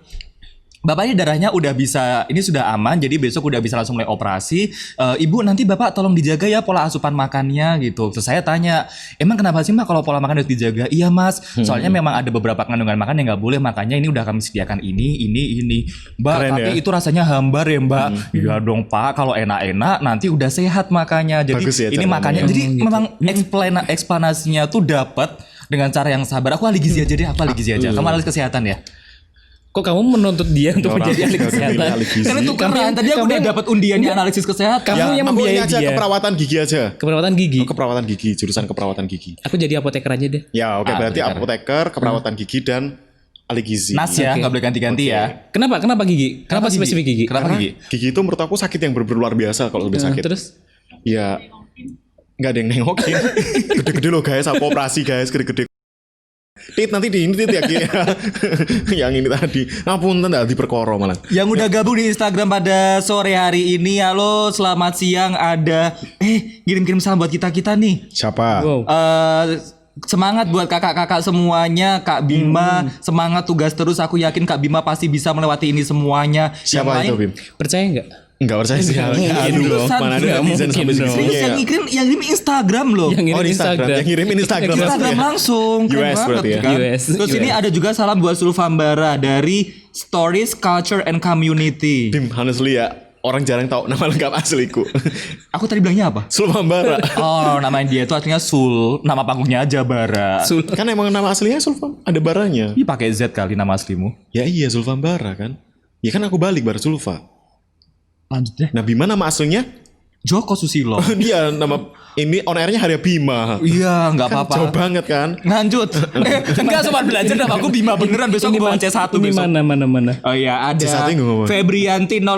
Bapak ini darahnya udah bisa, ini sudah aman, jadi besok udah bisa langsung mulai operasi. Ibu nanti Bapak tolong dijaga ya pola asupan makannya gitu. Terus saya tanya, emang kenapa sih Mbak kalau pola makan harus dijaga? Iya Mas, soalnya memang ada beberapa kandungan makan yang nggak boleh, makanya ini udah kami sediakan ini. Mbak, Keren tapi ya? itu rasanya hambar ya Mbak. Iya dong Pak, kalau enak-enak nanti udah sehat makanya. Jadi Bagus ya ini cara makanya, ngomongnya. jadi memang eksplanasinya tuh dapat. dengan cara yang sabar. Aku ahli gizi aja deh, aku ahli gizi aja. Kamu ahli kesehatan ya? Kok kamu menuntut dia untuk Orang menjadi ahli yang kesehatan? milih ahli gizi. Karena tukeran. Tadi aku udah dapat undiannya analisis kesehatan. Kamu yang aku membiayai ini aja dia. keperawatan gigi aja. Keperawatan gigi. Keperawatan gigi, jurusan keperawatan gigi. Aku jadi apoteker aja deh. Ya, oke, berarti apoteker. apoteker, keperawatan gigi dan ahli gizi. Nas ya, Oke. nggak boleh ganti-ganti ya. Kenapa gigi? Kenapa spesifik gigi? Kenapa Karena gigi? gigi itu menurut aku sakit yang luar biasa kalau udah sakit. Terus Ya nggak ada yang nengokin. Gede-gede loh guys, aku operasi guys, gede-gede. Tit nanti di ini tit ya Ki. Yang ini tadi. Ngapunten dah diperkoro malah. Yang udah gabung di Instagram pada sore hari ini, halo selamat siang, ada kirim-kirim salam buat kita nih. Siapa? wow. Semangat buat kakak-kakak semuanya, Kak Bima, semangat tugas terus. Aku yakin Kak Bima pasti bisa melewati ini semuanya. Siapa itu Bim? Percaya nggak? Enggak percaya sih. mungkin dong. Mana ada Nggak netizen sampai mungkin dong. segitunya Serius yang ngirim Instagram loh. Yang Oh, ini di Instagram. Yang ngirimin Instagram. Instagram ya? langsung. Keren US banget, berarti ya? kan? US. Terus ini ada juga salam buat Sulfambara dari Stories Culture and Community. Bim, honestly ya, orang jarang tahu nama lengkap asliku. Aku tadi bilangnya apa? Sulfambara. Oh, namanya dia itu artinya Sul, nama panggungnya aja Bara. Kan emang nama aslinya Sulfam, ada baranya. Ini pakai Z kali nama aslimu. Ya iya Sulfambara kan. Ya kan aku balik Bara Sulfa. Lanjut deh. Nah Bima nama aslinya? Joko Susilo. Dia nama ini on airnya Harya Bima. Iya, nggak Kan apa-apa. jauh banget kan. Lanjut. Enggak, sobat belajar nama aku Bima beneran, besok aku bawa C1 Ini besok. mana? Oh iya, ada C1 yang ngomong. Febrianti 05_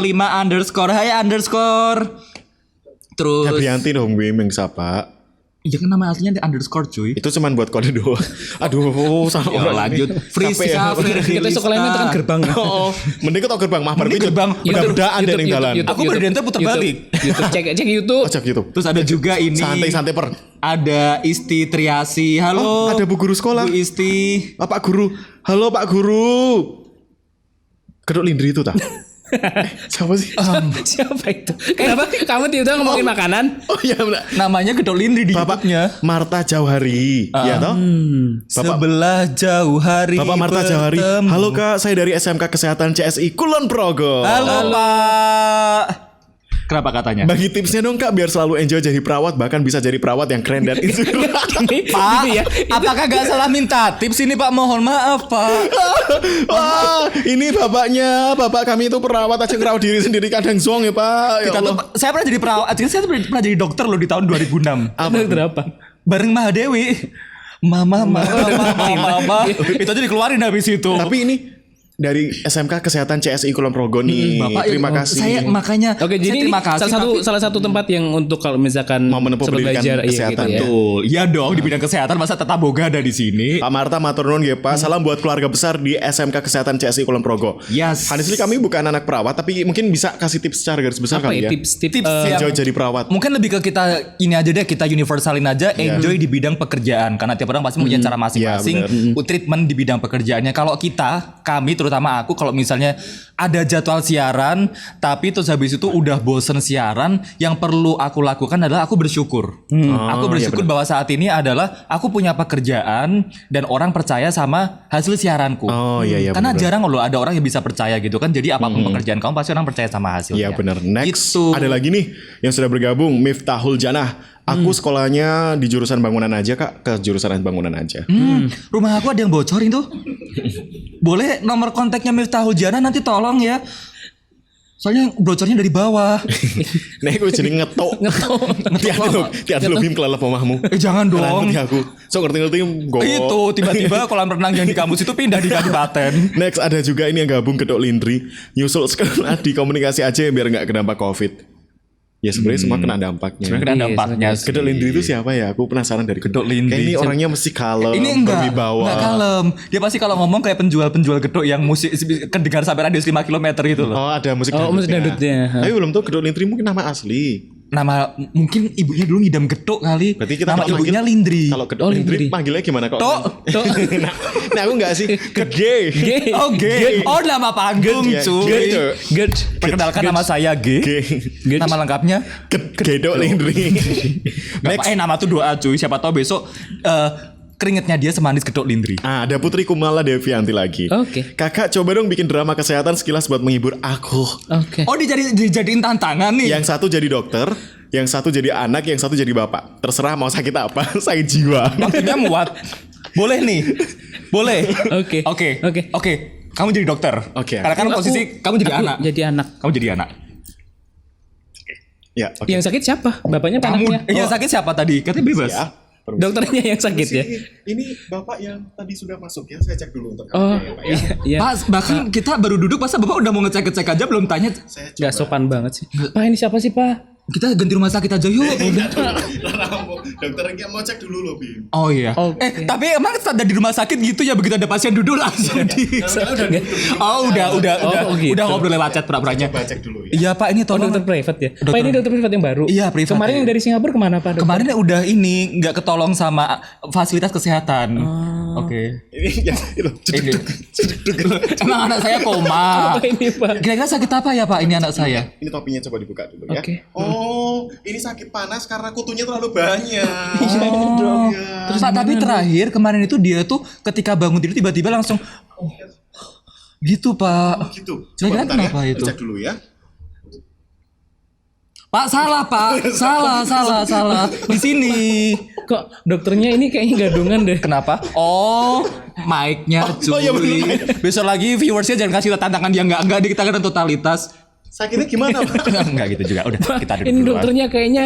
hai underscore. Terus Febrianti dong Bim yang sapa. iya kan nama aslinya ada underscore cuy. Itu cuman buat kode doang. Aduh, sama Ya, orang lanjut. ini. Friska, Capek ya. Kita sekolahnya itu kan gerbang. Oh, mending kita gerbang mah Mending gerbang. Beda-bedaan deh ning dalan. Aku berdenta puter balik. YouTube, cek YouTube. Ocak gitu. Terus ada juga ini. Santai-santai per. Ada Isti Triasi. Halo. Oh, ada Bu Guru sekolah. Bu Isti. Ah, Pak Guru. Halo Pak Guru. Kedok Lindri itu tah? Siapa sih? Siapa itu? Kenapa kamu tiba-tiba ngomongin makanan? Oh iya benar. Namanya Gedok Lindri di Bapak YouTube-nya. Marta Jauhari. Iya toh? Bapak Sebelah jauh hari. Bapak Marta Jauhari. bertemu. Halo Kak, saya dari SMK Kesehatan CSI Kulon Progo. Halo Pak. Kenapa katanya? Bagi tipsnya dong Kak, biar selalu enjoy jadi perawat, bahkan bisa jadi perawat yang keren dan inspiratif. Pak, Gitu ya. apakah gak salah minta tips ini Pak? Mohon maaf Pak. Wah, ini bapaknya, bapak kami itu perawat aja ngerawat diri sendiri kadang zong ya Pak. Ya Kita tuh, Allah. saya pernah jadi perawat. Saya pernah jadi dokter loh di tahun 2006. Dokter apa? Bareng Mahadewi. Mama. Itu aja dikeluarin habis itu. Tapi ini dari SMK Kesehatan CSI Kulon Progo nih. Bapak, Terima kasih. Saya makanya Oke, saya jadi ini terima kasih. salah satu tempat yang untuk kalau misalkan Mau menempuh sobat pendidikan belajar, iya, kesehatan. gitu ya. Betul. Iya dong, di bidang kesehatan masa tetap boga ada di sini. Pak Marta matur nuwun nggih Pak. Salam buat keluarga besar di SMK Kesehatan CSI Kulon Progo. Yes. Honestly kami bukan anak perawat, tapi mungkin bisa kasih tips secara garis besar Apa kali ya ya. tips-tips? Tips yang- Enjoy jadi perawat. Mungkin lebih ke kita ini aja deh, kita universalin aja, enjoy di bidang pekerjaan karena tiap orang pasti punya cara masing-masing treatment di bidang pekerjaannya. Kalau kami terutama aku kalau misalnya ada jadwal siaran tapi terus habis itu udah bosen siaran, yang perlu aku lakukan adalah aku bersyukur. Aku bersyukur bahwa saat ini adalah aku punya pekerjaan dan orang percaya sama hasil siaranku. Oh iya iya. Karena bener. jarang loh ada orang yang bisa percaya gitu kan. Jadi apapun pekerjaan kamu pasti orang percaya sama hasilnya. Iya benar. Next Gitu. ada lagi nih yang sudah bergabung, Miftahul Janah. Aku sekolahnya di jurusan bangunan aja Kak, ke jurusan bangunan aja. Rumah aku ada yang bocorin tuh. Boleh nomor kontaknya Miftahul Jana nanti tolong ya. Soalnya bocornya dari bawah. Nek aku jadi ngetok. Hati-hati lo Bim kelelep omahmu. Jangan dong. Ngerti aku. So ngerti-ngerti go. Itu tiba-tiba kolam renang yang di kampus itu pindah di kabupaten. Next ada juga ini yang gabung Kedok Lindri. Nyusul sekolah di komunikasi aja biar nggak kedampak COVID. Ya sebenarnya semua kena dampaknya. Sebenarnya kena dampaknya. Kedok Lindri itu siapa ya? Aku penasaran dari Kedok Lindri. Kayak ini orangnya mesti kalem, Ini enggak berwibawa. kalem. Dia pasti kalau ngomong kayak penjual-penjual gedok yang musik kedengar sampai radius 5 km gitu loh. Oh ada musik Oh, musik dangdutnya. Tapi belum tahu Kedok Lindri mungkin nama asli. Nama mungkin ibunya dulu ngidam gedok kali. Berarti kita nama kalau ibunya manggil- Lindri. Kalau Kedok Lindri manggilnya gimana kok? Tok. nah aku enggak sih. Gede. Gay. Oh, G. Oh, nama panggung, Good, ya. cuy. Good. Perkenalkan nama saya G. G. Nama lengkapnya Kedok Lindri. Next. Nama tuh doa cuy. Siapa tahu besok keringetnya dia semanis Gedok Lindri. Ah, ada Putri Kumala Devianti lagi. Oke. Kakak coba dong bikin drama kesehatan sekilas buat menghibur aku. Oke. Oh, dijadiin tantangan nih. Yang satu jadi dokter, yang satu jadi anak, yang satu jadi bapak. Terserah mau sakit apa, sakit jiwa. Waktunya muat. Boleh nih. Boleh. Oke. Oke. Kamu jadi dokter. Oke. Karena kan posisi kamu jadi Aku anak. Jadi anak. Kamu jadi anak. Ya, oke. Yang sakit siapa? Bapaknya apa Kamu anaknya? yang sakit siapa tadi? Katanya bebas. Ya. permisi. Dokternya yang sakit ya. Ini Bapak yang tadi sudah masuk ya. Saya cek dulu untuk Oh, ya, Pak ya. iya. Pak, bahkan kita baru duduk masa Bapak udah mau ngecek-ngecek aja belum tanya. Saya Gak sopan banget sih. Pak, ini siapa sih, Pak? Kita ganti rumah sakit aja yuk. Dokter Engki mau cek dulu loh, Bim. Oh iya. Oke. Tapi emang standar di rumah sakit gitu ya, begitu ada pasien duduk langsung di. Oh, udah gitu. udah ngobrol lewat chat pura-puranya. Coba cek dulu ya. Iya, Pak, ini Oh, tolong. dokter private ya? Pak, ini dokter private yang baru? Iya, private. Kemarin yang dari Singapura kemana, Pak? Dokter? Kemarin udah ini nggak ketolong sama fasilitas kesehatan. Oke. Ini ya itu. Ini. Emang anak saya koma. Apa ini, Pak? Kira-kira sakit apa ya, Pak? Ini anak saya. Ini topinya coba dibuka dulu ya. Oke. Oh, ini sakit panas karena kutunya terlalu banyak. Oh. Iya. Terus Pak, tapi terakhir kemarin itu dia tuh ketika bangun tidur tiba-tiba langsung gitu, Pak. Gitu. Kira-kira bentar kenapa itu? Cek dulu ya. Pak, salah, Pak. Salah. Di sini. Kok dokternya ini kayaknya gadungan deh. Kenapa? Oh, mic-nya cuy. iya bener. Besok lagi viewersnya jangan kasih tantangan yang enggak kita kan totalitas. Sakitnya gimana, Pak? Enggak gitu juga. Udah, kita duduk Ini duluan. dokternya kayaknya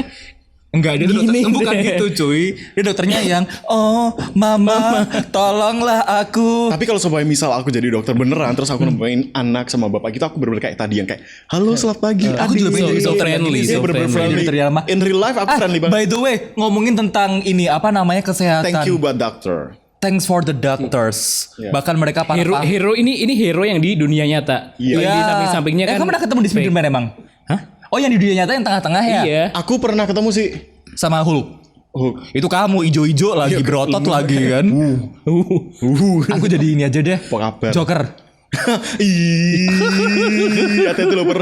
Enggak, dia dokter, Gini bukan deh. gitu cuy. Dia dokternya yang oh mama tolonglah aku. Tapi kalau supaya misal aku jadi dokter beneran terus aku nemuin anak sama bapak gitu aku bener-bener kayak tadi yang kayak halo selamat pagi. Aku juga pengen jadi so dokter friendly, yang so Iya, bener-bener friendly. friendly. Dokter yang lama. In real life aku friendly banget. By the way, ngomongin tentang ini apa namanya kesehatan. Thank you buat dokter. Thanks for the doctors. Yeah. Bahkan mereka para hero ini hero yang di dunia nyata. Iya. Yang di samping-sampingnya kan. Kamu pernah ketemu di fake. Spiderman emang? Hah? Oh, yang di dunia nyata yang tengah-tengah ya? Iya. Aku pernah ketemu sih. Sama Hulk. Oh, Itu kamu ijo-ijo lagi berotot lagi kan. Aku jadi ini aja deh. apa kabar? Joker. Ih, hati-hati loh per.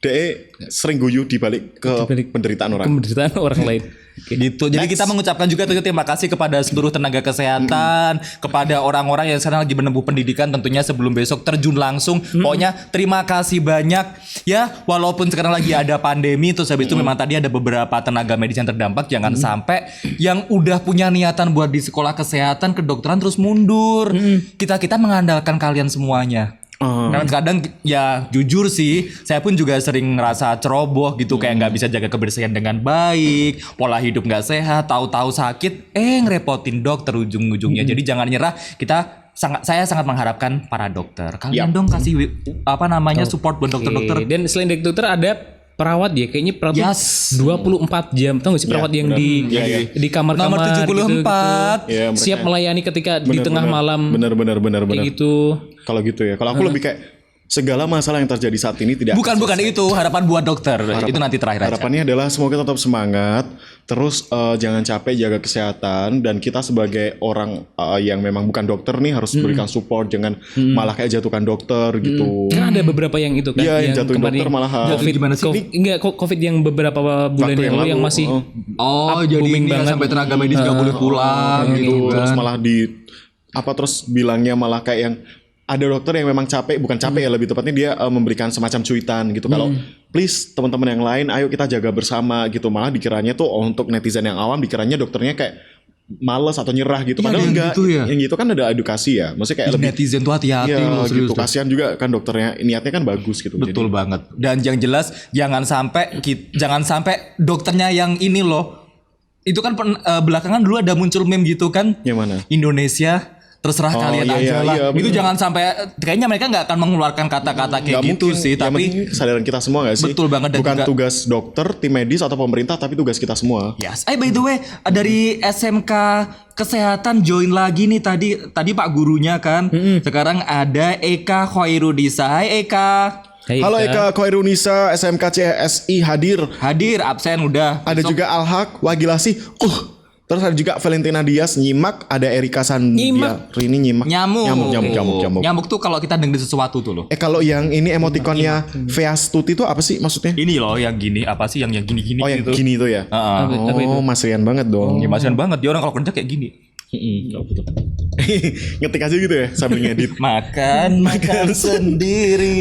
Dek sering guyu di balik ke penderitaan orang. Penderitaan orang lain. Gitu. Jadi kita mengucapkan juga terima kasih kepada seluruh tenaga kesehatan, kepada orang-orang yang sekarang lagi menempuh pendidikan tentunya sebelum besok terjun langsung. Pokoknya terima kasih banyak ya, walaupun sekarang lagi ada pandemi terus habis itu memang tadi ada beberapa tenaga medis yang terdampak, jangan sampai yang udah punya niatan buat di sekolah kesehatan kedokteran terus mundur. Kita mengandalkan kalian semuanya. Karena kadang ya jujur sih, saya pun juga sering ngerasa ceroboh gitu, kayak nggak bisa jaga kebersihan dengan baik, pola hidup nggak sehat, tahu-tahu sakit, ngerepotin dokter ujung-ujungnya. Jadi jangan nyerah. Saya sangat mengharapkan para dokter. Kalian dong kasih apa namanya support buat dokter-dokter. Dan selain dokter ada perawat ya, kayaknya perawat tuh Yes. 24 jam. Tahu gak sih perawat yang di kamar-kamar Nomor 74. gitu. Iya, mereka- Siap melayani ketika di tengah malam Bener. kayak gitu. Kalau gitu ya. Kalau aku lebih kayak segala masalah yang terjadi saat ini tidak Bukan itu harapan buat dokter. Itu nanti terakhir aja. harapannya adalah semoga tetap semangat, terus jangan capek jaga kesehatan, dan kita sebagai orang yang memang bukan dokter nih harus berikan support, jangan malah kayak jatuhkan dokter gitu. Kan ada beberapa yang itu kan. Iya, yang jatuhin kemarin- dokter malahan. COVID, Gimana sih? Enggak, COVID yang beberapa bulan Waktu yang lalu yang masih Oh, jadi booming ini ya, banget. sampai tenaga medis nggak boleh pulang gitu terus kan. malah terus bilangnya malah kayak yang ada dokter yang memang capek, bukan capek ya, lebih tepatnya dia memberikan semacam cuitan gitu kalau please teman-teman yang lain ayo kita jaga bersama gitu, malah dikiranya tuh untuk netizen yang awam dikiranya dokternya kayak males atau nyerah gitu, Iya, padahal yang enggak, gitu ya. yang gitu kan ada edukasi ya, maksudnya kayak lebih Netizen tuh hati-hati ya loh, serius gitu, tuh. kasihan juga kan dokternya, niatnya kan bagus gitu. Betul banget. Dan yang jelas jangan sampai dokternya yang ini loh. Itu kan belakangan dulu ada muncul meme gitu kan. Yang mana? Indonesia terserah kalian iya, aja iya, lah. iya, Itu bener. jangan sampai, kayaknya mereka nggak akan mengeluarkan kata-kata kayak Nggak gitu mungkin, sih, yang tapi penting kesadaran kita semua gak sih? Betul banget, dan bukan juga- tugas dokter, tim medis atau pemerintah, tapi tugas kita semua. yes. By the way, dari SMK Kesehatan join lagi nih tadi Pak gurunya kan. Sekarang ada Eka Khairudisa. Hai Eka. Hai, Halo Eka. Eka Koirunisa, SMK CSI hadir. Hadir absen udah. Ada juga Alhaq Wagilasi. Terus ada juga Valentina Dias nyimak, ada Erika Sandia. Rini nyimak. Nyamuk. Nyamuk tuh kalau kita dengerin sesuatu tuh loh. Kalau yang ini emotikonnya Veastuti itu apa sih maksudnya? Ini loh yang gini, apa sih yang gini-gini Oh yang gitu. gini itu ya. Heeh. Apa itu? Oh, Mas Rian banget dong. Ya masian banget dia orang kalau kerja kayak gini. Ngetik aja gitu ya sambil ngedit. Makan sendiri.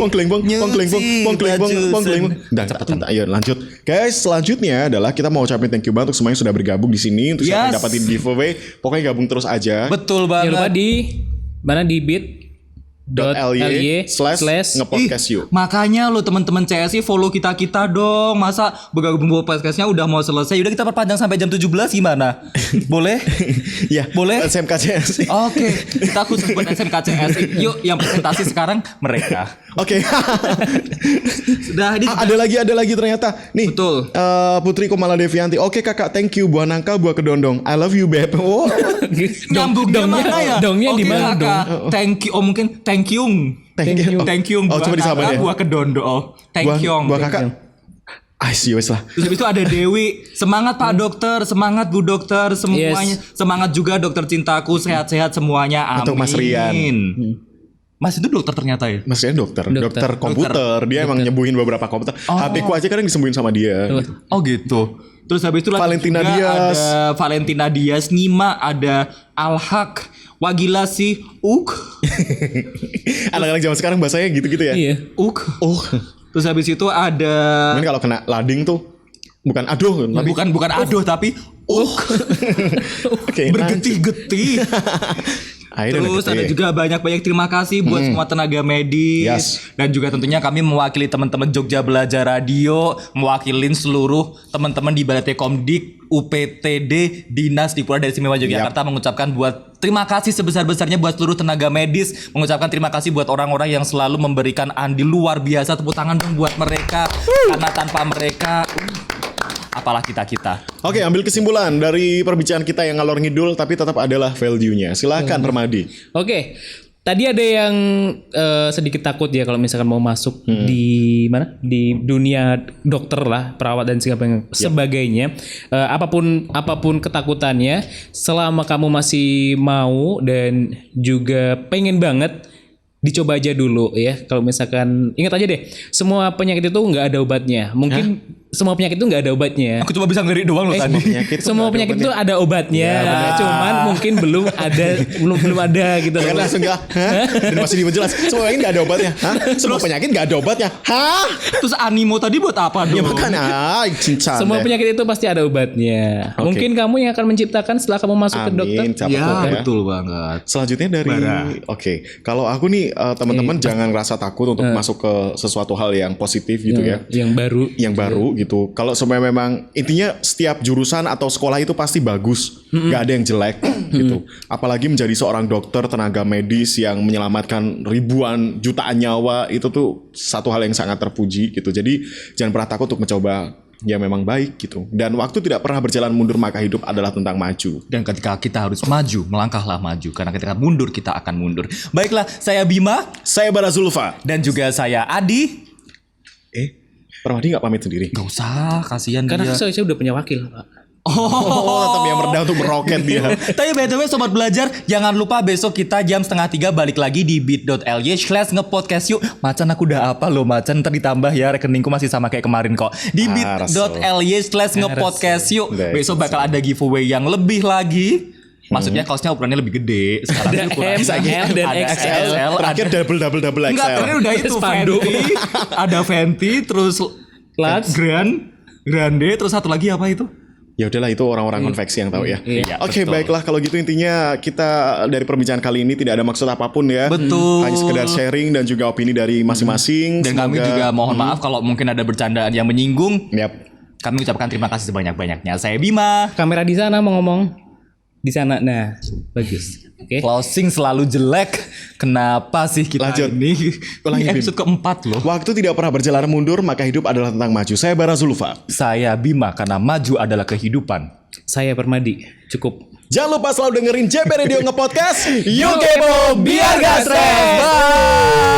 Ayo lanjut. Guys, selanjutnya adalah kita mau ucapin thank you banget untuk semuanya yang sudah bergabung di sini untuk siapa yang dapatin giveaway. Pokoknya gabung terus aja. Betul Jangan lupa banget. di mana di bit.ly/ngepodcast yuk. Makanya lo teman-teman CSI follow kita dong. Masa bergabung podcastnya udah mau selesai, udah kita perpanjang sampai jam 17 gimana? Boleh? Ya, Boleh? SMKCS. Oke, kita khusus buat SMKCSI. Yuk, yang presentasi sekarang mereka. Oke. Sudah ini Ada lagi ternyata. Nih. Betul. Putri Komala Devianti. Oke kakak, thank you. Buah nangka, buah kedondong. I love you, beb. Oh. nyambungnya mana ya? Dongnya Oke, di mana Kakak. dong? Thank you. Oh mungkin thank you. Thank you. Oh, coba disama deh. Buah kedondo. Oh, thank you. Buah kakak. Sih wes lah. Terus habis itu ada Dewi. Semangat Pak Dokter, semangat Bu Dokter, semuanya. Semangat juga Dokter cintaku, sehat-sehat semuanya. Amin. Untuk Mas Rian. Mas itu dokter ternyata ya? Mas Rian dokter komputer. Dia emang nyembuhin beberapa komputer. HP ku aja kadang disembuhin sama dia. Oh gitu. Terus habis itu Valentina juga Diaz. ada Valentina Diaz, Nima, ada Al-Haq, Wagilasi, Anak-anak zaman sekarang bahasanya gitu-gitu ya. Iya. Terus habis itu ada Mungkin kalau kena lading tuh bukan aduh, tapi bukan aduh tapi Oke, bergetih-getih. Terus ada juga banyak terima kasih buat semua tenaga medis dan juga tentunya kami mewakili teman-teman Jogja Belajar Radio, mewakilin seluruh teman-teman di Balai Komdik, UPTD, Dinas Dikpora dari Istimewa Yogyakarta mengucapkan buat terima kasih sebesar-besarnya buat seluruh tenaga medis, mengucapkan terima kasih buat orang-orang yang selalu memberikan andil luar biasa, tepuk tangan dong buat mereka karena tanpa mereka apalah kita. Oke, ambil kesimpulan dari perbincangan kita yang ngalor ngidul tapi tetap adalah value-nya. Silakan Permadi. Oke. Tadi ada yang sedikit takut ya kalau misalkan mau masuk di mana? Di dunia dokter lah, perawat dan sebagainya. Apapun ketakutannya, selama kamu masih mau dan juga pengen banget, dicoba aja dulu ya. Kalau misalkan ingat aja deh, semua penyakit itu nggak ada obatnya. Mungkin semua penyakit itu nggak ada obatnya. Aku cuma bisa ngelirik doang loh tadi. Semua penyakit itu ada obatnya. Cuman mungkin belum ada gitu Kan loh. langsung enggak. Dan masih diperjelas. Semua penyakit enggak ada obatnya. Semua penyakit enggak ada obatnya. Terus animo tadi buat apa dong? Ya bukan cinta. Semua penyakit itu pasti ada obatnya. Mungkin kamu yang akan menciptakan setelah kamu masuk ke dokter. Betul banget. Selanjutnya dari kalau aku nih teman-teman jangan rasa takut untuk masuk ke sesuatu hal yang positif gitu ya. Yang baru gitu. Kalau semuanya memang intinya setiap jurusan atau sekolah itu pasti bagus, nggak ada yang jelek gitu. Apalagi menjadi seorang dokter tenaga medis yang menyelamatkan ribuan jutaan nyawa itu tuh satu hal yang sangat terpuji gitu. Jadi jangan pernah takut untuk mencoba yang memang baik gitu. Dan waktu tidak pernah berjalan mundur maka hidup adalah tentang maju. Dan ketika kita harus maju, melangkahlah maju. Karena ketika mundur kita akan mundur. Baiklah, saya Bima, saya Bara Zulfa, dan juga saya Adi. Permadi nggak pamit sendiri? Gak usah, kasihan Karena dia. saya udah punya wakil, Pak. Tetap yang merendah untuk meroket dia. Tapi BTW Sobat Belajar, jangan lupa besok kita jam 2:30 balik lagi di bit.ly/ngepodcast yuk. Macan aku udah apa loh Macan, ntar ditambah ya, rekeningku masih sama kayak kemarin kok. Di bit.ly/ngepodcast yuk. Besok bakal ada giveaway yang lebih lagi. Maksudnya kaosnya ukurannya lebih gede. Sekarang ukurannya M, dan ada XL. Terakhir double XL. Enggak, terakhir udah itu Fenty. Ada Fenty, terus Large, Grande, terus satu lagi apa itu? Ya udahlah itu orang-orang konveksi yang tahu ya. Iya, Oke, betul. baiklah kalau gitu intinya kita dari perbincangan kali ini tidak ada maksud apapun ya. Betul. Hanya sekedar sharing dan juga opini dari masing-masing. Dan kami juga mohon maaf kalau mungkin ada bercandaan yang menyinggung. Yap. Kami ucapkan terima kasih sebanyak-banyaknya. Saya Bima. kamera di sana mau ngomong. Di sana, nah bagus. Oke. Closing selalu jelek. Kenapa sih kita Lanjut. ini? Ulangi, Bim. Episode keempat loh. Waktu tidak pernah berjalan mundur maka hidup adalah tentang maju. Saya Bara Zulfa. Saya Bima karena maju adalah kehidupan. Saya Permadi. Cukup. Jangan lupa selalu dengerin JP Radio Ngepodcast. Yuk kepo biar gak stres. Bye.